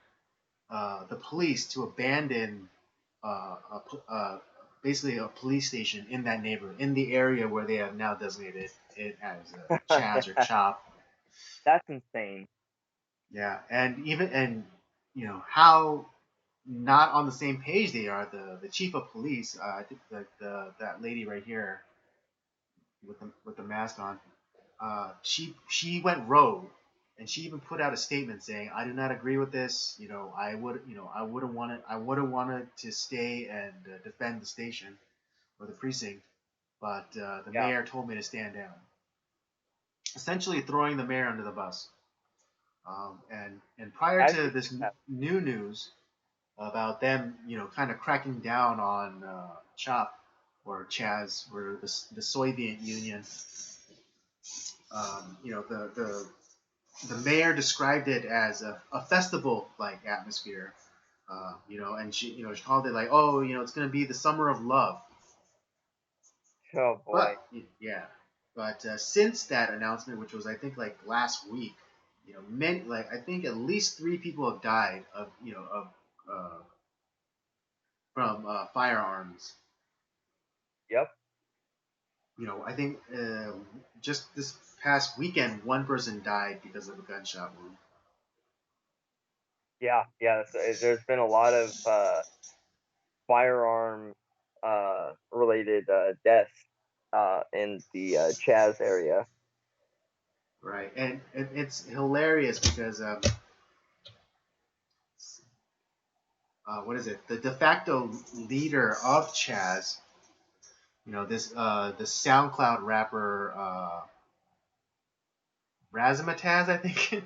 the police to abandon basically a police station in that neighborhood, in the area where they have now designated it as Chaz or Chop. That's insane. Yeah, how not on the same page they are. The chief of police, I think that lady right here with the mask on, she went rogue, and she even put out a statement saying, "I do not agree with this. I would have wanted to stay and defend the station or the precinct, but the Yeah. mayor told me to stand down." Essentially, throwing the mayor under the bus. And prior As to you this have. new news about them, kind of cracking down on CHOP or Chaz or the Soviet Union, the mayor described it as a festival like atmosphere. And she called it like, oh, it's gonna be the summer of love. Oh boy. But yeah, but since that announcement, which was I think like last week, many like I think at least 3 people have died of from firearms. Yep. I think just this past weekend, one person died because of a gunshot wound. Yeah. Yeah. There's been a lot of firearm related deaths in the Chaz area. Right, and it's hilarious because what is it? The de facto leader of Chaz, this the SoundCloud rapper Razzmatazz, I think.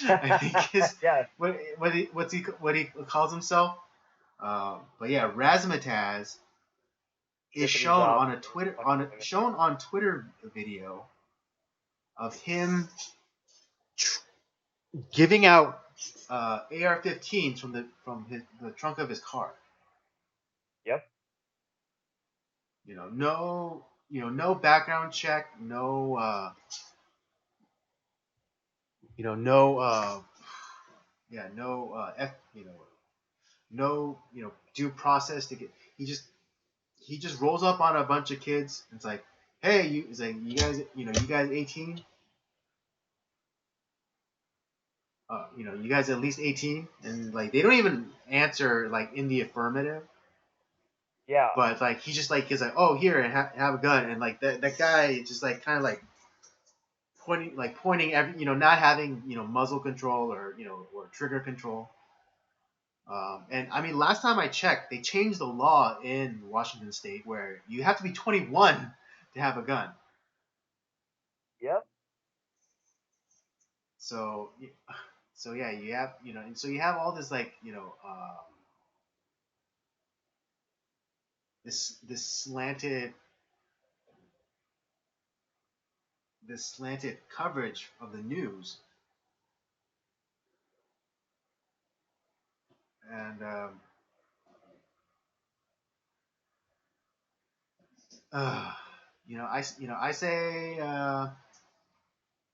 I think is Yeah. what he calls himself. But yeah, Razzmatazz is Skippity shown dop. on a Twitter Fucking women. video of him giving out AR-15s from the trunk of his car. Yep. No background check, no no no due process to get. He just rolls up on a bunch of kids. And it's like, hey, it's like you guys 18. You guys at least 18, and like they don't even answer like in the affirmative. Yeah. But like he's like, oh, here, and have a gun, and like that guy just like kind of like pointing every not having muzzle control or trigger control. And I mean, last time I checked, they changed the law in Washington State where you have to be 21 to have a gun. Yep. So, so yeah, you have and so you have all this like this slanted coverage of the news, and uh, I say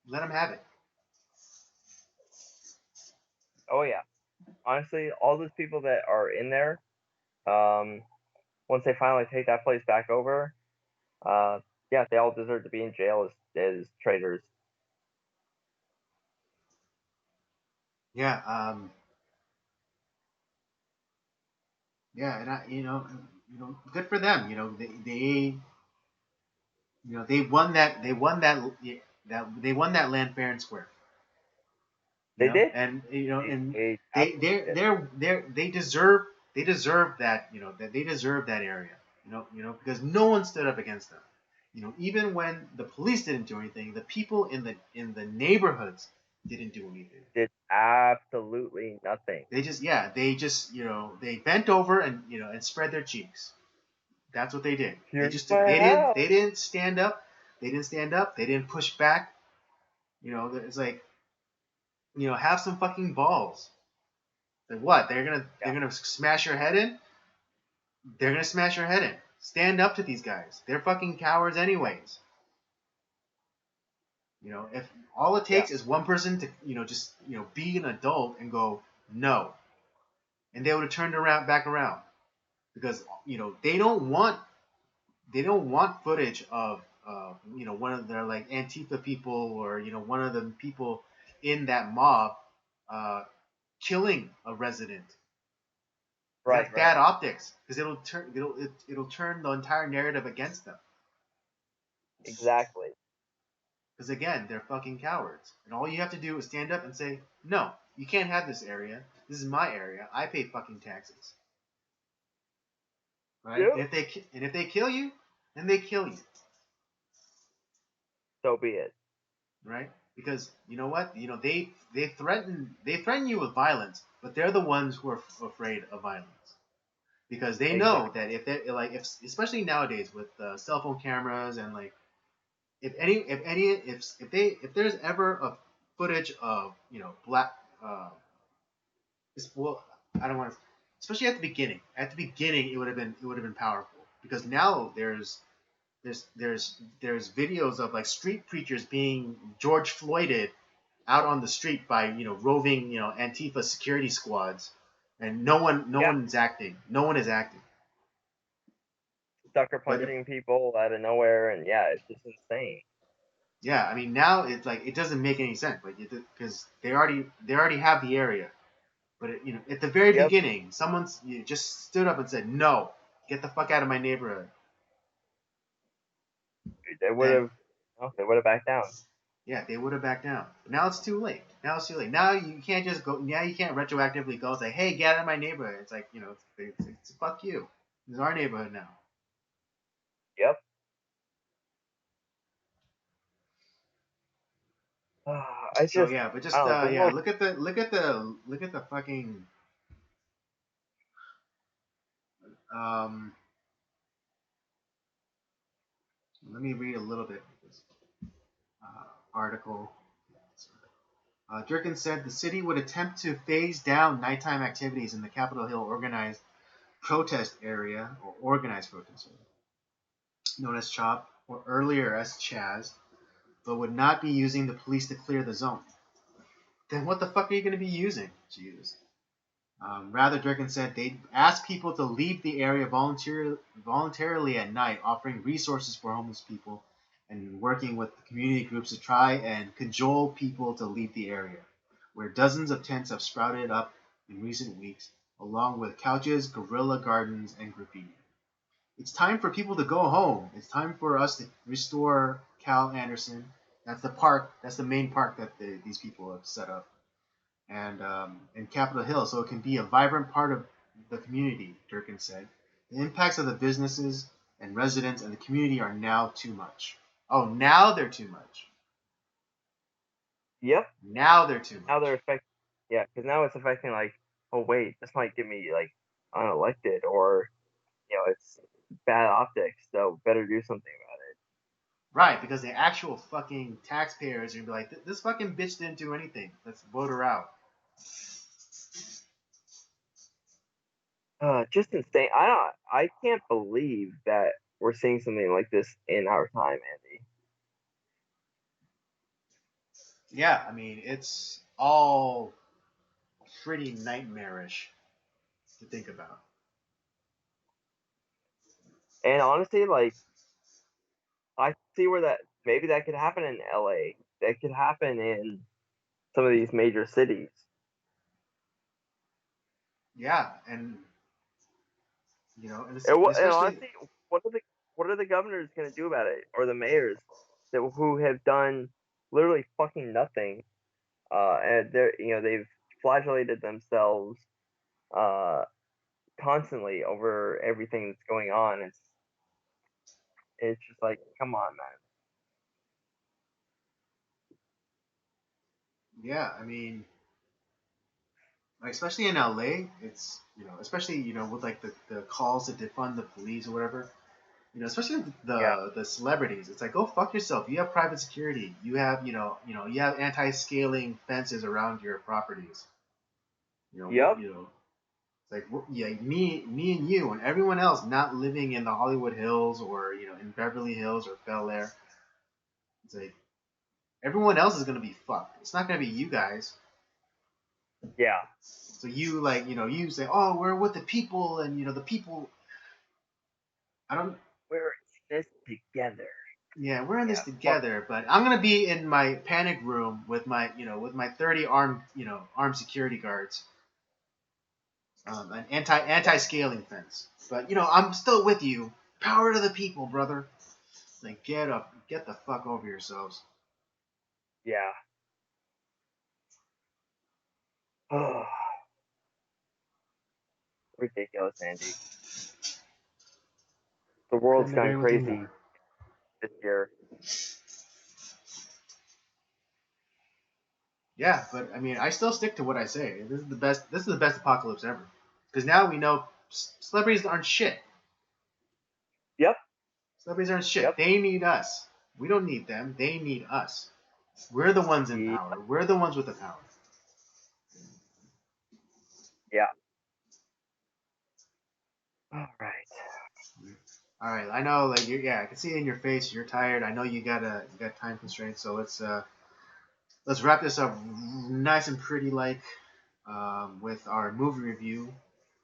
let them have it. Oh yeah. Honestly, all those people that are in there, um, once they finally take that place back over, uh, yeah, they all deserve to be in jail as traitors. Yeah, yeah, and good for them. They won that land fair and square. They did. And They they absolutely did. they deserve that that they deserve that area. Because no one stood up against them. Even when the police didn't do anything, the people in the neighborhoods didn't do anything. Did absolutely nothing. They bent over and spread their cheeks. That's what they did. They Here's just my they house. didn't stand up. They didn't stand up. They didn't push back. It's like have some fucking balls. Like what? They're gonna Yeah, smash your head in. They're gonna smash your head in. Stand up to these guys. They're fucking cowards anyways. If all it yeah, takes is one person to just be an adult and go no, and they would have turned around back around because they don't want footage of one of their like Antifa people or one of the people in that mob uh, killing a resident. right, That's right, bad optics because it'll turn the entire narrative against them. exactly. Because again, they're fucking cowards, and all you have to do is stand up and say, "No, you can't have this area. This is my area. I pay fucking taxes." Right? Yep. And if they kill you, then they kill you. So be it. Right? Because you know what? They threaten you with violence, but they're the ones who are afraid of violence because they know Exactly. that if they like if especially nowadays with cell phone cameras and like if there's ever a footage of black well I don't want to especially at the beginning it would have been powerful because now there's videos of like street preachers being George Floyded out on the street by roving Antifa security squads, and no Yeah, one's acting. No one is acting. sucker But if punching people out of nowhere, and yeah, it's just insane. yeah, I mean now it's like it doesn't make any sense, like because they already have the area. But at the very Yep, beginning, someone's just stood up and said, "No, get the fuck out of my neighborhood." they would Then have. No, they would have backed down. yeah, they would have backed down. But now it's too late. Now it's too late. Now you can't just go. Now you can't retroactively go and say, "Hey, get out of my neighborhood." It's like it's fuck you. It's our neighborhood now. Yep. I So just, yeah, but I just don't know. The yeah, world. look at the fucking um. Let me read a little bit of this article. Durkin said the city would attempt to phase down nighttime activities in the Capitol Hill organized protest area, known as CHOP, or earlier as Chaz, but would not be using the police to clear the zone. Then what the fuck are you going to be using? Jesus. Rather, Durkin said they'd ask people to leave the area voluntarily at night, offering resources for homeless people and working with community groups to try and cajole people to leave the area, where dozens of tents have sprouted up in recent weeks, along with couches, guerrilla gardens, and graffiti. It's time for people to go home. It's time for us to restore Cal Anderson. That's the park. That's the main park that these people have set up and in Capitol Hill, so it can be a vibrant part of the community, Durkin said. The impacts of the businesses and residents and the community are now too much. Oh, now they're too much. Yep. Now they're too Now they're much. affecting. Yeah, because now it's affecting like, oh wait, this might get me like unelected, or it's bad optics. So better do something about it. Right, because the actual fucking taxpayers are gonna be like, this fucking bitch didn't do anything. Let's vote her out. Just insane. I can't believe that we're seeing something like this in our time, Andy. Yeah, I mean, it's all pretty nightmarish to think about. And honestly, like I see where that maybe that could happen in LA. That could happen in some of these major cities. Yeah, and and And especially honestly, what are the what are the governors going to do about it, or the mayors who have done literally fucking nothing? And they've flagellated themselves uh, constantly over everything that's going on. It's just like, come on, man. Yeah, I mean, like, especially in LA, it's especially with like the calls to defund the police or whatever. Especially Yeah. the celebrities. It's like, go fuck yourself. You have private security. You have you have anti-scaling fences around your properties. Yep. It's like, yeah, me and you and everyone else not living in the Hollywood Hills or in Beverly Hills or Bel Air. It's like everyone else is gonna be fucked. It's not gonna be you guys. Yeah. So you like you say, oh, we're with the people, and the people. I don't. We're in this together. Yeah, we're in this Yeah. Fuck. together, but I'm gonna be in my panic room with my 30 armed armed security guards, an anti-scaling fence. But I'm still with you. Power to the people, brother. Like, get the fuck over yourselves. Yeah. Oh, ridiculous, Andy. The world's Couldn't gone agree with you more. crazy this year. Yeah, but I mean, I still stick to what I say. This is the best. This is the best apocalypse ever. Because now we know celebrities aren't shit. Yep. Celebrities aren't shit. Yep. They need us. We don't need them. They need us. We're the ones in Yep. power. We're the ones with the power. Yeah. All right. All right, I know, like yeah, I can see it in your face. You're tired. I know you got time constraints. So let's wrap this up nice and pretty, like with our movie review.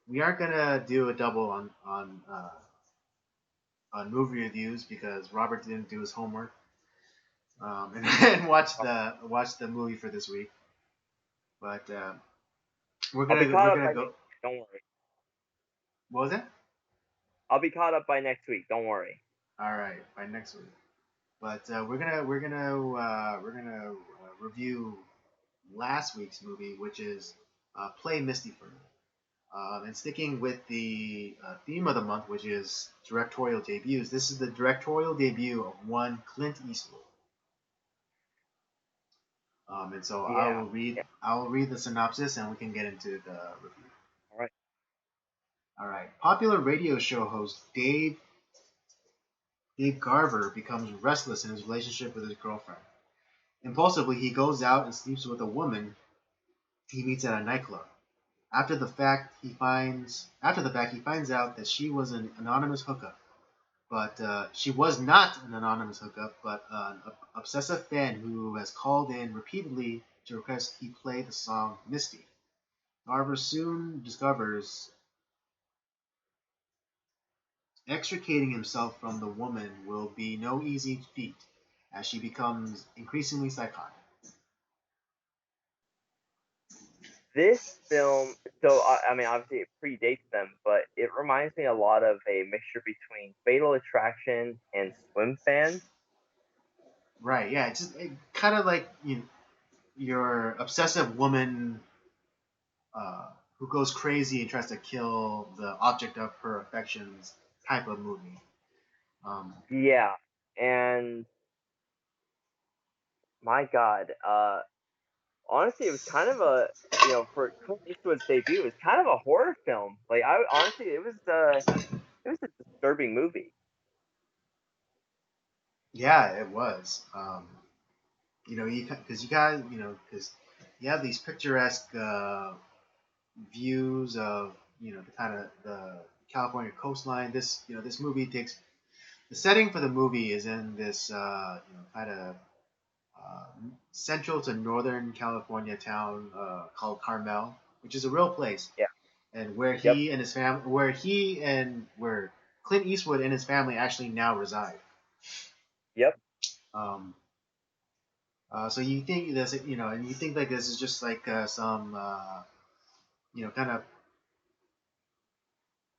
We aren't gonna do a double on movie reviews because Robert didn't do his homework and watch the movie for this week. But I'll be caught we're up gonna by go. next week. Don't worry. What was that? I'll be caught up by next week. Don't worry. All right, by next week. But we're gonna review last week's movie, which is Play Mistyford. And sticking with the theme of the month, which is directorial debuts, this is the directorial debut of one Clint Eastwood. And so Yeah. Yeah. I will read the synopsis, and we can get into the review. All right. All right. Popular radio show host Dave Garver becomes restless in his relationship with his girlfriend. Impulsively, he goes out and sleeps with a woman he meets at a nightclub. After the fact he finds out that she was an anonymous hookup, but she was not an anonymous hookup, but an obsessive fan who has called in repeatedly to request he play the song Misty. Garver soon discovers extricating himself from the woman will be no easy feat as she becomes increasingly psychotic. This film, so I mean, obviously it predates them, but it reminds me a lot of a mixture between Fatal Attraction and Swim Fans. Right, yeah, it's just kind of like your obsessive woman uh, who goes crazy and tries to kill the object of her affections type of movie. Yeah, and my God, honestly, it was kind of a for Clint Eastwood's debut, it was kind of a horror film. Like I honestly, it was a disturbing movie. Yeah, it was. Because you guys, because you have these picturesque views of the kind of the California coastline. This movie takes the setting for the movie is in this kind of uh, central to northern California town called Carmel, which is a real place, Yeah. and where Yep. where Clint Eastwood and his family actually now reside. Yep. Um, so you think this, and you think like this is just like some,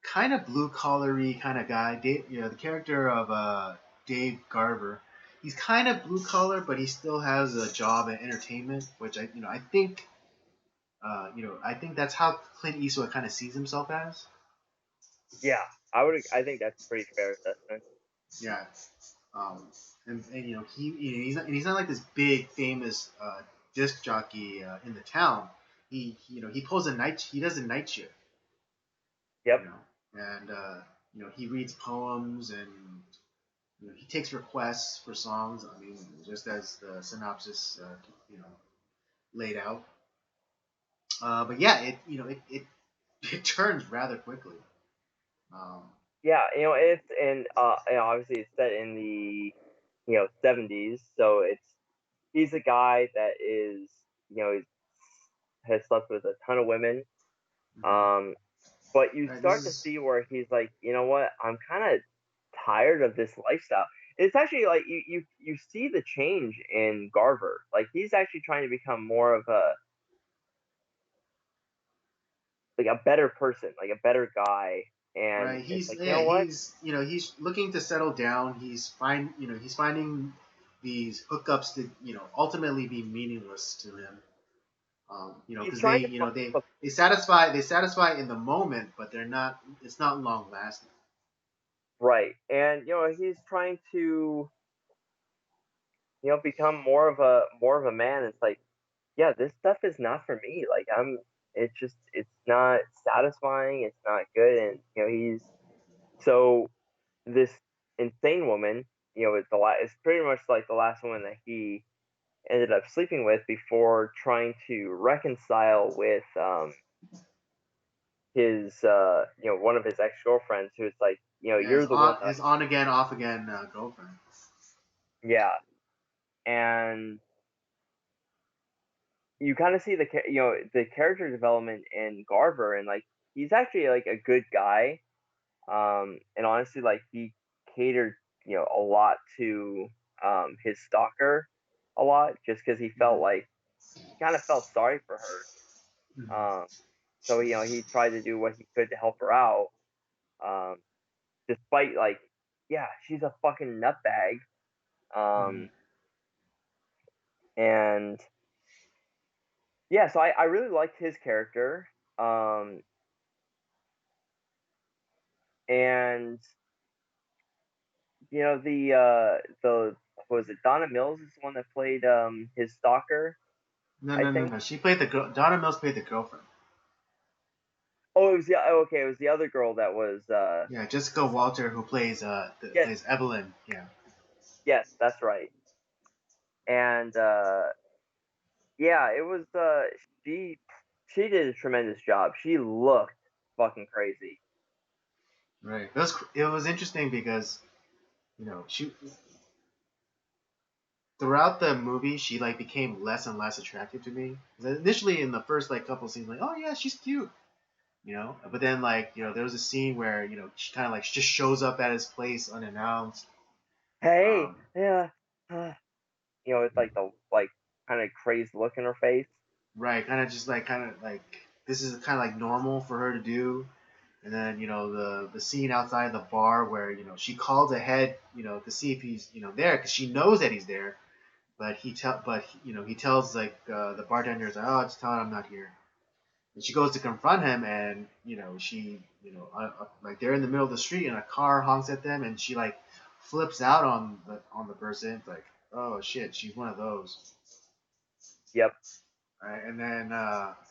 kind of blue collary kind of guy. Dave, the character of Dave Garver, he's kind of blue collar, but he still has a job in entertainment, which I think, I think that's how Clint Eastwood kind of sees himself as. Yeah. I think that's a pretty fair assessment. Yeah. Um, and he's not like this big famous disc jockey in the town. He pulls a night. He does a night shift. Yep. You know, and he reads poems and he takes requests for songs. I mean, just as the synopsis laid out. But yeah, it turns rather quickly. Um, Yeah, it's and obviously it's set in the 70s, so he's a guy that is has slept with a ton of women. mhm. Um, but you This start to is see where he's like, you know what, I'm kind of tired of this lifestyle. It's actually like you see the change in Garver. Like he's actually trying to become more of a better person, like a better guy. And right. it's He's like, you yeah. know what? He's looking to settle down. He's finding these hookups that ultimately be meaningless to him. He's Because trying to they satisfy in the moment, but they're not. It's not long lasting. right. And he's trying to become more of a man. It's like, yeah, this stuff is not for me. Like it's not satisfying. It's not good. And he's so this insane woman. It's pretty much like the last woman that he ended up sleeping with before trying to reconcile with his one of his ex girlfriends, who's like, Yeah, you're the one that his on again, off again girlfriend. yeah. And you kind of see the character development in Garver, and like he's actually like a good guy. And honestly, like he catered a lot to his stalker a lot, just because he felt Mm-hmm. like he kind of felt sorry for her. Mm-hmm. So he tried to do what he could to help her out. Um, despite like, yeah, she's a fucking nutbag. Mm-hmm. Um, and yeah, so I really liked his character. Um, and the was it Donna Mills is the one that played his stalker, No, I no, no, think. no. She played the girl. Donna Mills played the girlfriend. It was the other girl that was Yeah, Jessica Walter, who yes, plays Evelyn. Yeah. yes, that's right. And yeah, it was she she did a tremendous job. She looked fucking crazy. Right. It was interesting because she throughout the movie she like became less and less attractive to me. 'Cause initially in the first like couple scenes, like, oh yeah, she's cute. But then like there was a scene where she kind of like just shows up at his place unannounced. Hey, Um, yeah, it's like the like kind of crazed look in her face. right, kind of like this is kind of like normal for her to do. And then the scene outside the bar where she calls ahead to see if he's there because she knows that he's there, but he tells like the bartender's like, oh, just tell her I'm not here. And she goes to confront him, and she like they're in the middle of the street, and a car honks at them, and she like flips out on the person. It's like, oh shit, she's one of those. Yep, Right? And then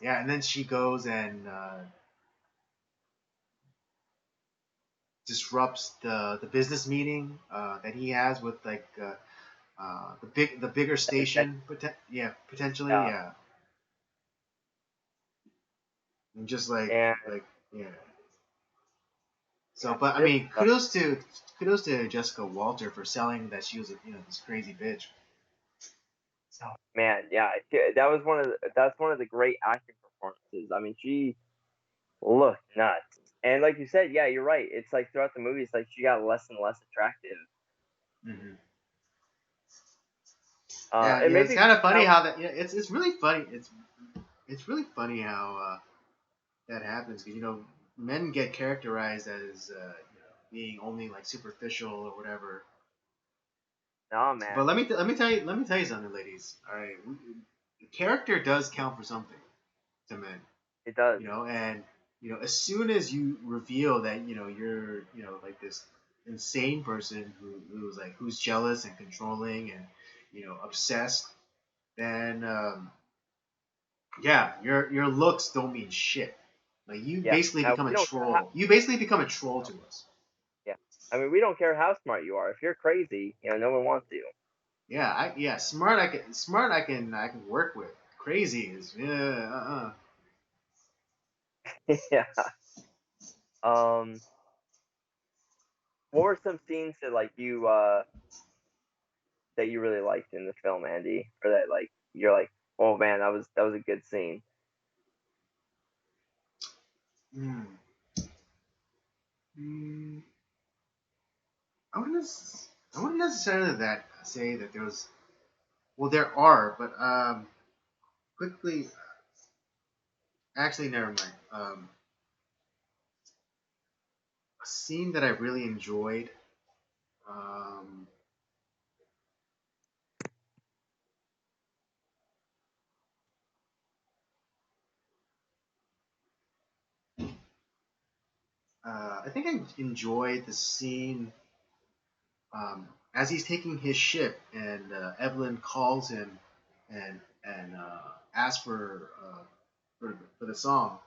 yeah, and then she goes and disrupts the business meeting that he has with like the bigger station, yeah, potentially, yeah, yeah, and just like and like yeah. So, yeah, but I this mean, kudos to Jessica Walter for selling that she was this crazy bitch. oh, man, yeah, that's one of the great acting performances. I mean, she looked nuts, and like you said, yeah, you're right. It's like throughout the movie, it's like she got less and less attractive. Hmm. And Yeah, it's maybe kind of funny now how that. Yeah, it's really funny. It's really funny how that happens because men get characterized as being only like superficial or whatever. no, But man, let me tell you something, ladies. All right, character does count for something to men. it does. And as soon as you reveal that you're like this. insane person who's like who's jealous and controlling and obsessed, then yeah, your looks don't mean shit. Like you Yeah. basically become a We don't care how. troll. You basically become a troll to us. Yeah. I mean, we don't care how smart you are. If you're crazy, no one wants you. Yeah, smart. I can work with. Crazy is Yeah. Um, what were some scenes that that you really liked in the film, Andy, or that you're like, oh man, that was a good scene. Mm. Mm. I wouldn't. I wouldn't necessarily that say that there was. Well, there are, but quickly. Actually, never mind. A scene that I really enjoyed. Um, I think I enjoyed the scene as he's taking his ship, and Evelyn calls him and asks for the song.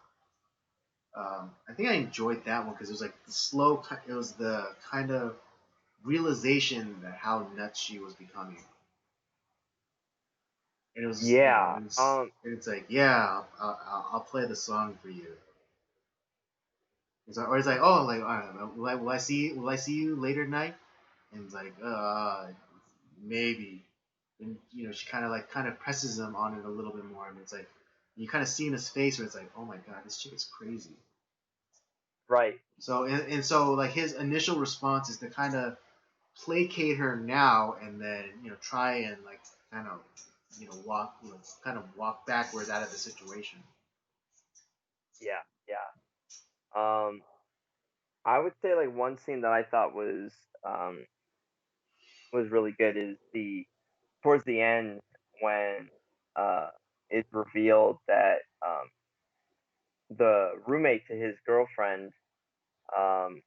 I think I enjoyed that one because it was like the slow. It was the kind of realization that how nuts she was becoming, and it was Yeah. it's like yeah, I'll play the song for you. Or it's like oh like will I see you later tonight? And it's like maybe, and she kind of presses him on it a little bit more, and it's like you kind of see in his face where it's like oh my god, this chick is crazy. Right. So and so like his initial response is to kind of placate her now, and then try and like kind of walk kind of walk backwards out of the situation. Yeah. Yeah. Um, I would say like one scene that I thought um was really good is the towards the end when uh it's revealed that the roommate to his girlfriend, um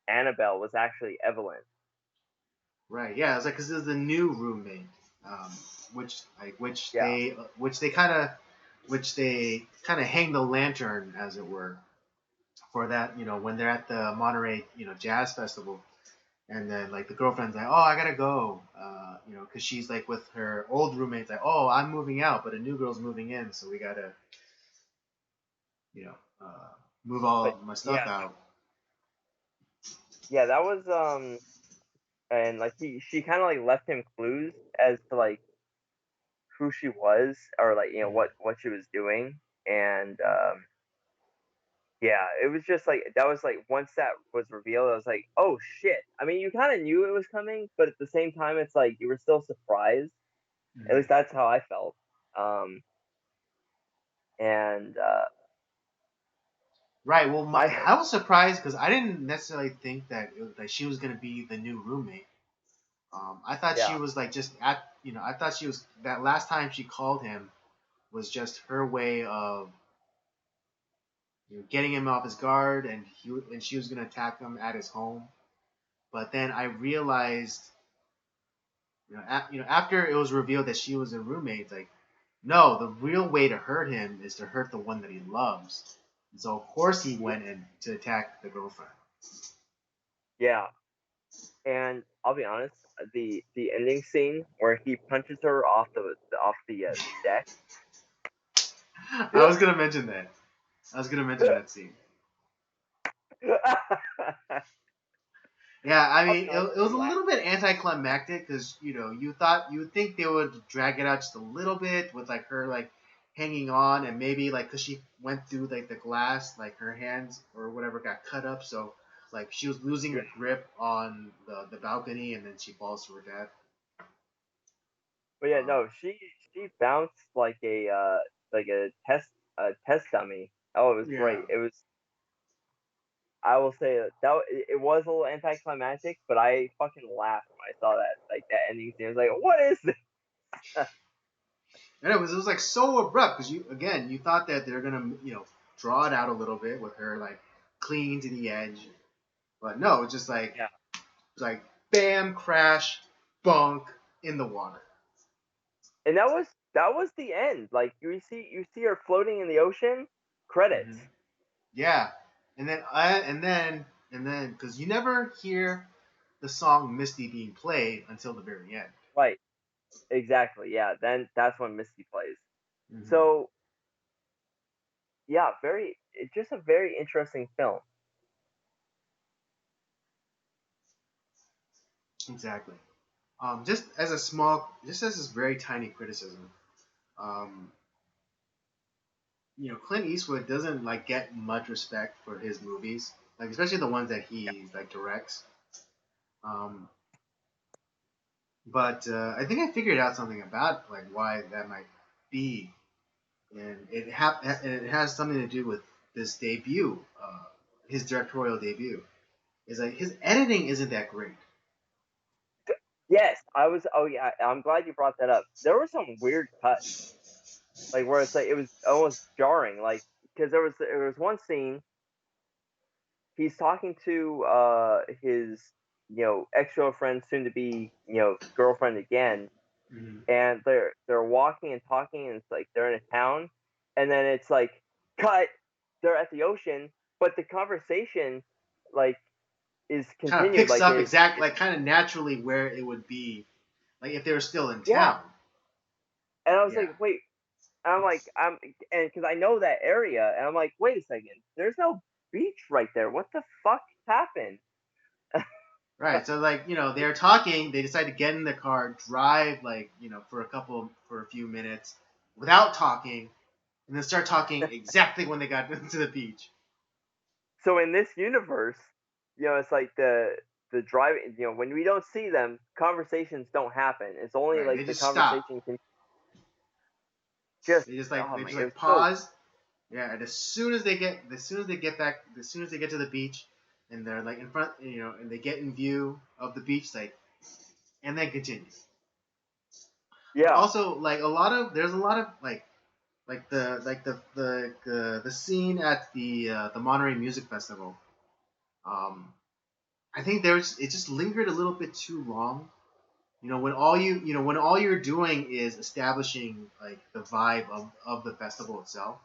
Annabelle, was actually Evelyn. Right? Yeah, it's like because this is the new roommate, um, Yeah. which they kind of hang the lantern as it were for that when they're at the Monterey jazz festival, and then like the girlfriend's like oh I gotta go because she's like with her old roommates like oh I'm moving out but a new girl's moving in so we gotta you know uh, move But all my yeah, stuff out. yeah, that was and like she kind of like left him clues as to like who she was, or like what she was doing. And yeah, it was just like that was like once that was revealed, I was like, oh shit. I mean, you kind of knew it was coming, but at the same time, it's like you were still surprised. At Mhm. least that's how I felt. Um, and Right. Well, I I was surprised because I didn't necessarily think that that she was gonna be the new roommate. I thought she yeah, was like just at I thought she was that last time she called him was just her way of getting him off his guard, and she was gonna attack him at his home. But then I realized, after it was revealed that she was a roommate, like, no, the real way to hurt him is to hurt the one that he loves. And so of course he yeah, went in to attack the girlfriend. yeah. And I'll be honest, the ending scene where he punches her off the deck. I was gonna mention that. I was gonna mention that scene. Yeah, I I'll be mean, honest, it was we a laughed. little bit anticlimactic because you would think they would drag it out just a little bit with like her like hanging on and maybe like because she went through like the glass like her hands or whatever got cut up so like she was losing Yeah. her grip on the balcony and then she falls to her death. But yeah, Um, no, she bounced like a test dummy. Oh, it was yeah, great. It was. I will say it was a little anticlimactic, but I fucking laughed when I saw that ending scene. I was like, what is this? and it was like so abrupt because you thought that they're gonna draw it out a little bit with her like clinging to the edge, but no, it's just like Yeah. like bam, crash, bunk in the water. And that was the end. Like you see her floating in the ocean. Credits. Hmm. Yeah, and then because you never hear the song Misty being played until the very end. Right. Exactly. Yeah. Then that's when Misty plays. Hmm. So yeah, it's just a very interesting film. Exactly. Just as this very tiny criticism, um, Clint Eastwood doesn't like get much respect for his movies, like especially the ones that he like directs. Um, but I think I figured out something about like why that might be, and it has something to do with this debut, his directorial debut. Is like his editing isn't that great. Yes, I was. Oh yeah, I'm glad you brought that up. There were some weird cuts, like where it's like it was almost jarring, like because there was one scene he's talking to his ex girlfriend, soon to be girlfriend again, Mm-hmm. and they're walking and talking, and it's like they're in a town, and then it's like cut, they're at the ocean, but the conversation like is Kind of continued, picks like up it, exact it like kind of naturally where it would be, like if they were still in yeah, town. and I was Yeah. like, wait, and I'm like, and because I know that area, and I'm like, wait a second, there's no beach right there. What the fuck happened? Right. So like, they're talking, they decide to get in the car, drive like, for a few minutes without talking, and then start talking exactly when they got into the beach. So in this universe, it's like the driving, when we don't see them, conversations don't happen. It's only Right. like They the just stop. conversation can just, They just like oh they my, just it was like so, pause. Yeah, and as soon as they get to the beach and they're like in front, and they get in view of the beach, like, and then continue. But yeah, also like there's a lot of the scene at the Monterey Music Festival. Um, I think it just lingered a little bit too long. When all you're doing is establishing like the vibe of the festival itself.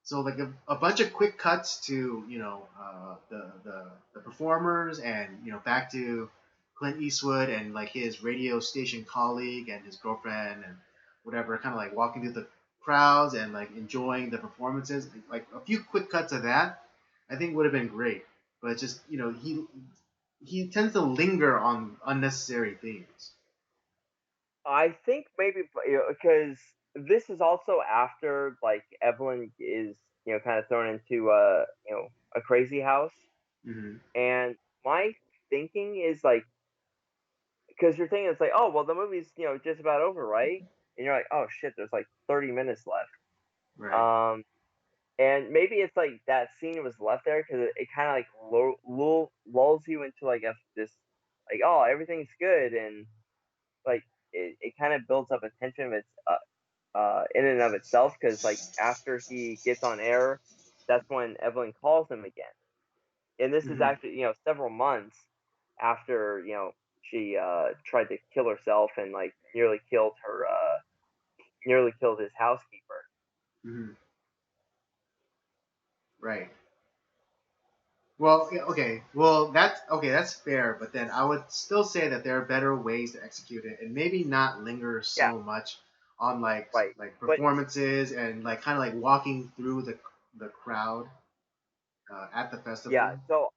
So like a bunch of quick cuts to the performers and back to Clint Eastwood and like his radio station colleague and his girlfriend and whatever, kind of like walking through the crowds and like enjoying the performances. Like a few quick cuts of that, I think would have been great. But it's just he tends to linger on unnecessary themes. I think maybe because this is also after like Evelyn is kind of thrown into a crazy house, Mm-hmm. and my thinking is like because you're thinking it's like, oh well, the movie's just about over, right? And you're like, oh shit, there's like 30 minutes left. Right. And maybe it's like that scene was left there because it kind of like lulls you into like this like, oh, everything's good, and like it kind of builds up a tension of its in and of itself, because like after he gets on air, that's when Evelyn calls him again, and this is Mm-hmm. actually several months after she tried to kill herself and like nearly killed his housekeeper. Mm-hmm. Right. Well, yeah, okay. Well, that's okay. That's fair. But then I would still say that there are better ways to execute it, and maybe not linger Yeah, so much on like right. But performances and like kind of like walking through the crowd at the yeah, festival. so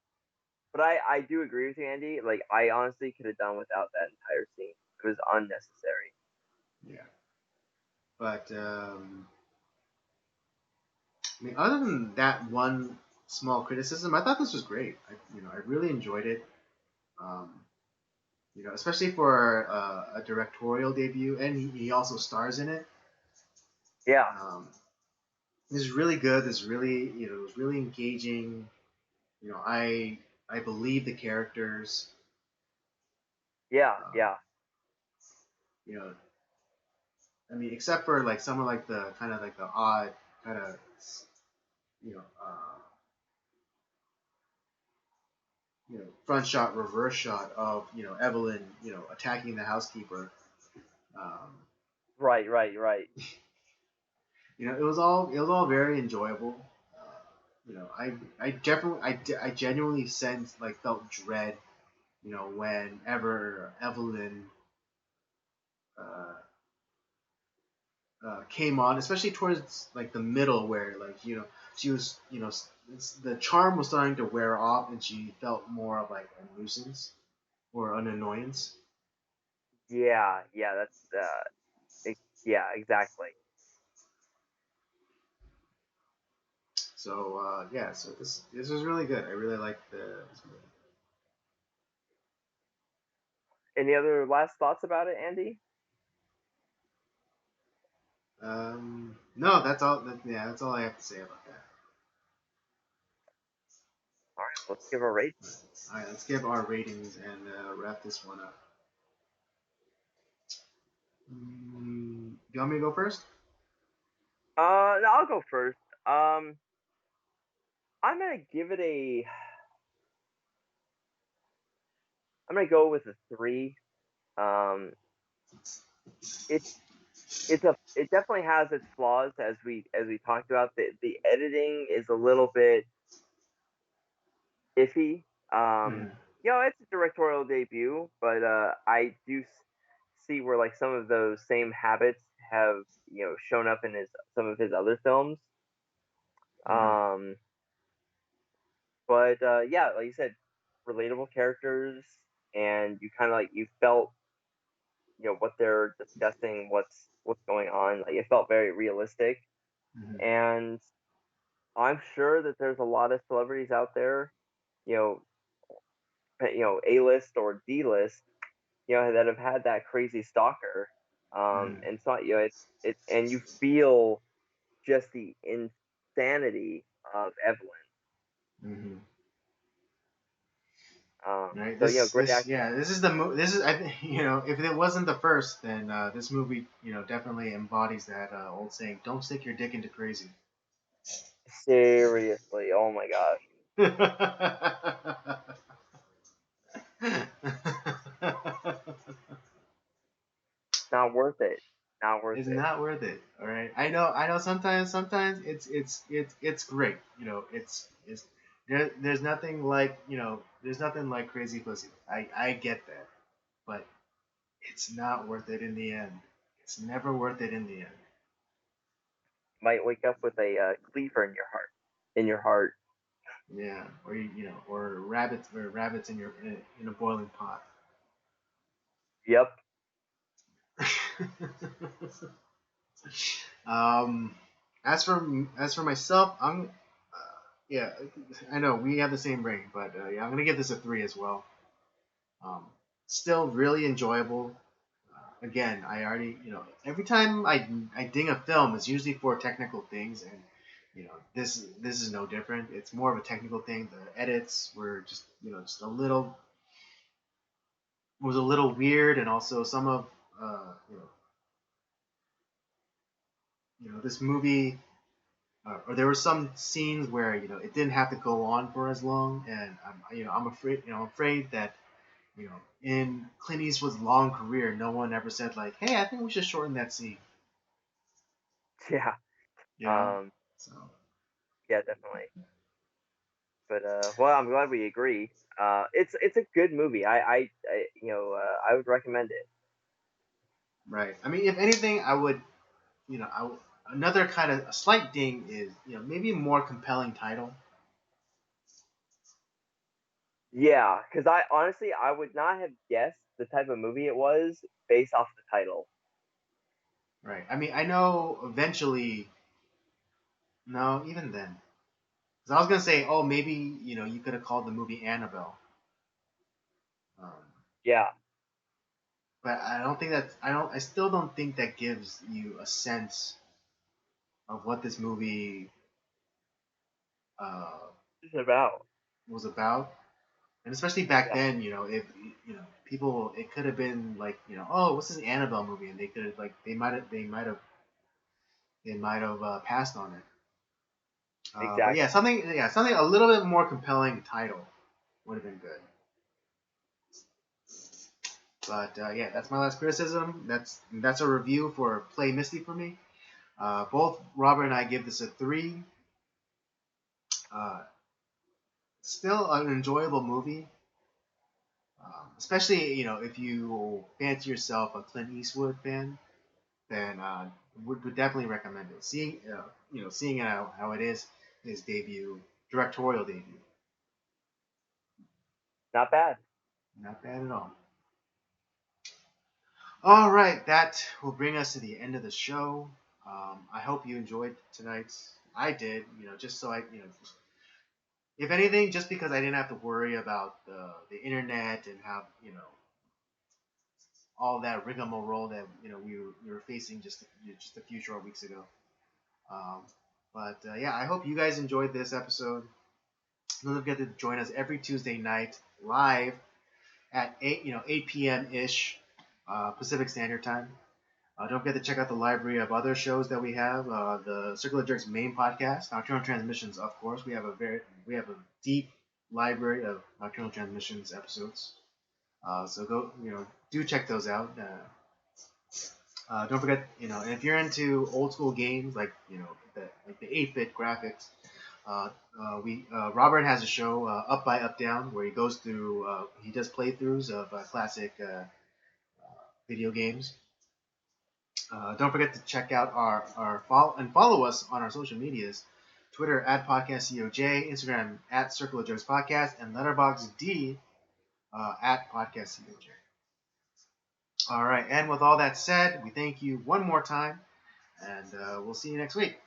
but I do agree with you, Andy. Like I honestly could have done without that entire scene. It was unnecessary. Yeah. But I mean, other than that one small criticism, I thought this was great. I really enjoyed it. Um, especially for a directorial debut, and he also stars in it. Yeah, Um, this is really good. This is really, it was really engaging. I believe the characters. yeah, Um, yeah, you know, I mean, except for like some of like the kind of like the odd kind of, you know, uh, front shot, reverse shot of Evelyn attacking the housekeeper. Um, Right, right, right. it was all very enjoyable. I genuinely sensed like felt dread. Whenever Evelyn uh, came on, especially towards like the middle where like she was the charm was starting to wear off and she felt more of like a nuisance or an annoyance. Yeah, yeah. That's yeah, exactly. So yeah, so this was really good. I really liked this movie. Any other last thoughts about it, Andy? No, that's all. Yeah, that's all I have to say about that. All right, let's give a rate. All right, let's give our ratings and wrap this one up. Do you want me to go first? No, I'll go first. Um, I'm gonna give it a. I'm gonna go with a 3. Um, it it definitely has its flaws as we talked about. The editing is a little bit iffy. Mm-hmm. It's a directorial debut, but I do see where like some of those same habits have shown up in his some of his other films. Mm-hmm. Um, but yeah, like you said, relatable characters, and you kind of like you felt what they're discussing, what's going on. Like it felt very realistic, Mm-hmm. and I'm sure that there's a lot of celebrities out there, you know, A list or D list, that have had that crazy stalker, Mm-hmm. and so and you feel just the insanity of Evelyn. Mm-hmm. Right. So This great this acting. yeah. This is the this is I think if it wasn't the first, then this movie definitely embodies that old saying, "Don't stick your dick into crazy." Seriously, oh my gosh, not worth it. Not worth It's it. not worth it. All right. I know. Sometimes it's great. There's nothing like there's nothing like crazy pussy. I get that, but it's not worth it in the end. It's never worth it in the end. Might wake up with a cleaver in your heart. In your heart. Yeah, or rabbits in a boiling pot. Yep. um, as for myself, yeah, I know we have the same rating, but yeah, I'm gonna give this a 3 as well. Um, Still really enjoyable. Again, I already every time I ding a film, it's usually for technical things, and this is no different. It's more of a technical thing. The edits were just a little was a little weird, and also some of uh, you know this movie, or there were some scenes where it didn't have to go on for as long, and I'm afraid that in Clint Eastwood's long career, no one ever said like, hey, I think we should shorten that scene. Yeah. You know, Um. so Yeah, definitely. But well, I'm glad we agree. It's a good movie. I would recommend it. right. I mean, if anything, I would you know I would, another kind of a slight ding is maybe a more compelling title. Yeah, because I would not have guessed the type of movie it was based off the title. Right. I mean, I know eventually. No, even then. Because I was gonna say, oh, maybe you could have called the movie Annabelle, um, Yeah, but I don't think that I don't. I still don't think that gives you a sense of what this movie uh, it's about. was about, and especially back Yeah, then, if people, it could have been like, oh, what's this Annabelle movie, and they could have like they might have passed on it. But exactly. yeah, something a little bit more compelling title. would have been good. But yeah, that's my last criticism. That's a review for Play Misty for me. Both Robert and I give this a 3. Uh, Still an enjoyable movie, especially if you fancy yourself a Clint Eastwood fan, then would definitely recommend it. Seeing how it is his debut, directorial debut, Not bad. not bad at all. All right, that will bring us to the end of the show. I hope you enjoyed tonight. I did, just so if anything, just because I didn't have to worry about the internet and how all that rigmarole that we were facing just a few short weeks ago. Um, but yeah, I hope you guys enjoyed this episode. Don't forget to join us every Tuesday night live at 8 p.m. ish Pacific Standard Time. Don't forget to check out the library of other shows that we have. The Circular Jerks main podcast, Nocturnal Transmissions, of course. We have a deep library of Nocturnal Transmissions episodes. So go, do check those out. Don't forget, and if you're into old school games like the 8-bit graphics, we Robert has a show, Up by Up Down, where he does playthroughs of classic video games. Don't forget to check out our follow us on our social medias: Twitter at podcastcoj, Instagram at Circle of Jokes Podcast, and Letterboxd at podcastcoj. All right, and with all that said, we thank you one more time, and we'll see you next week.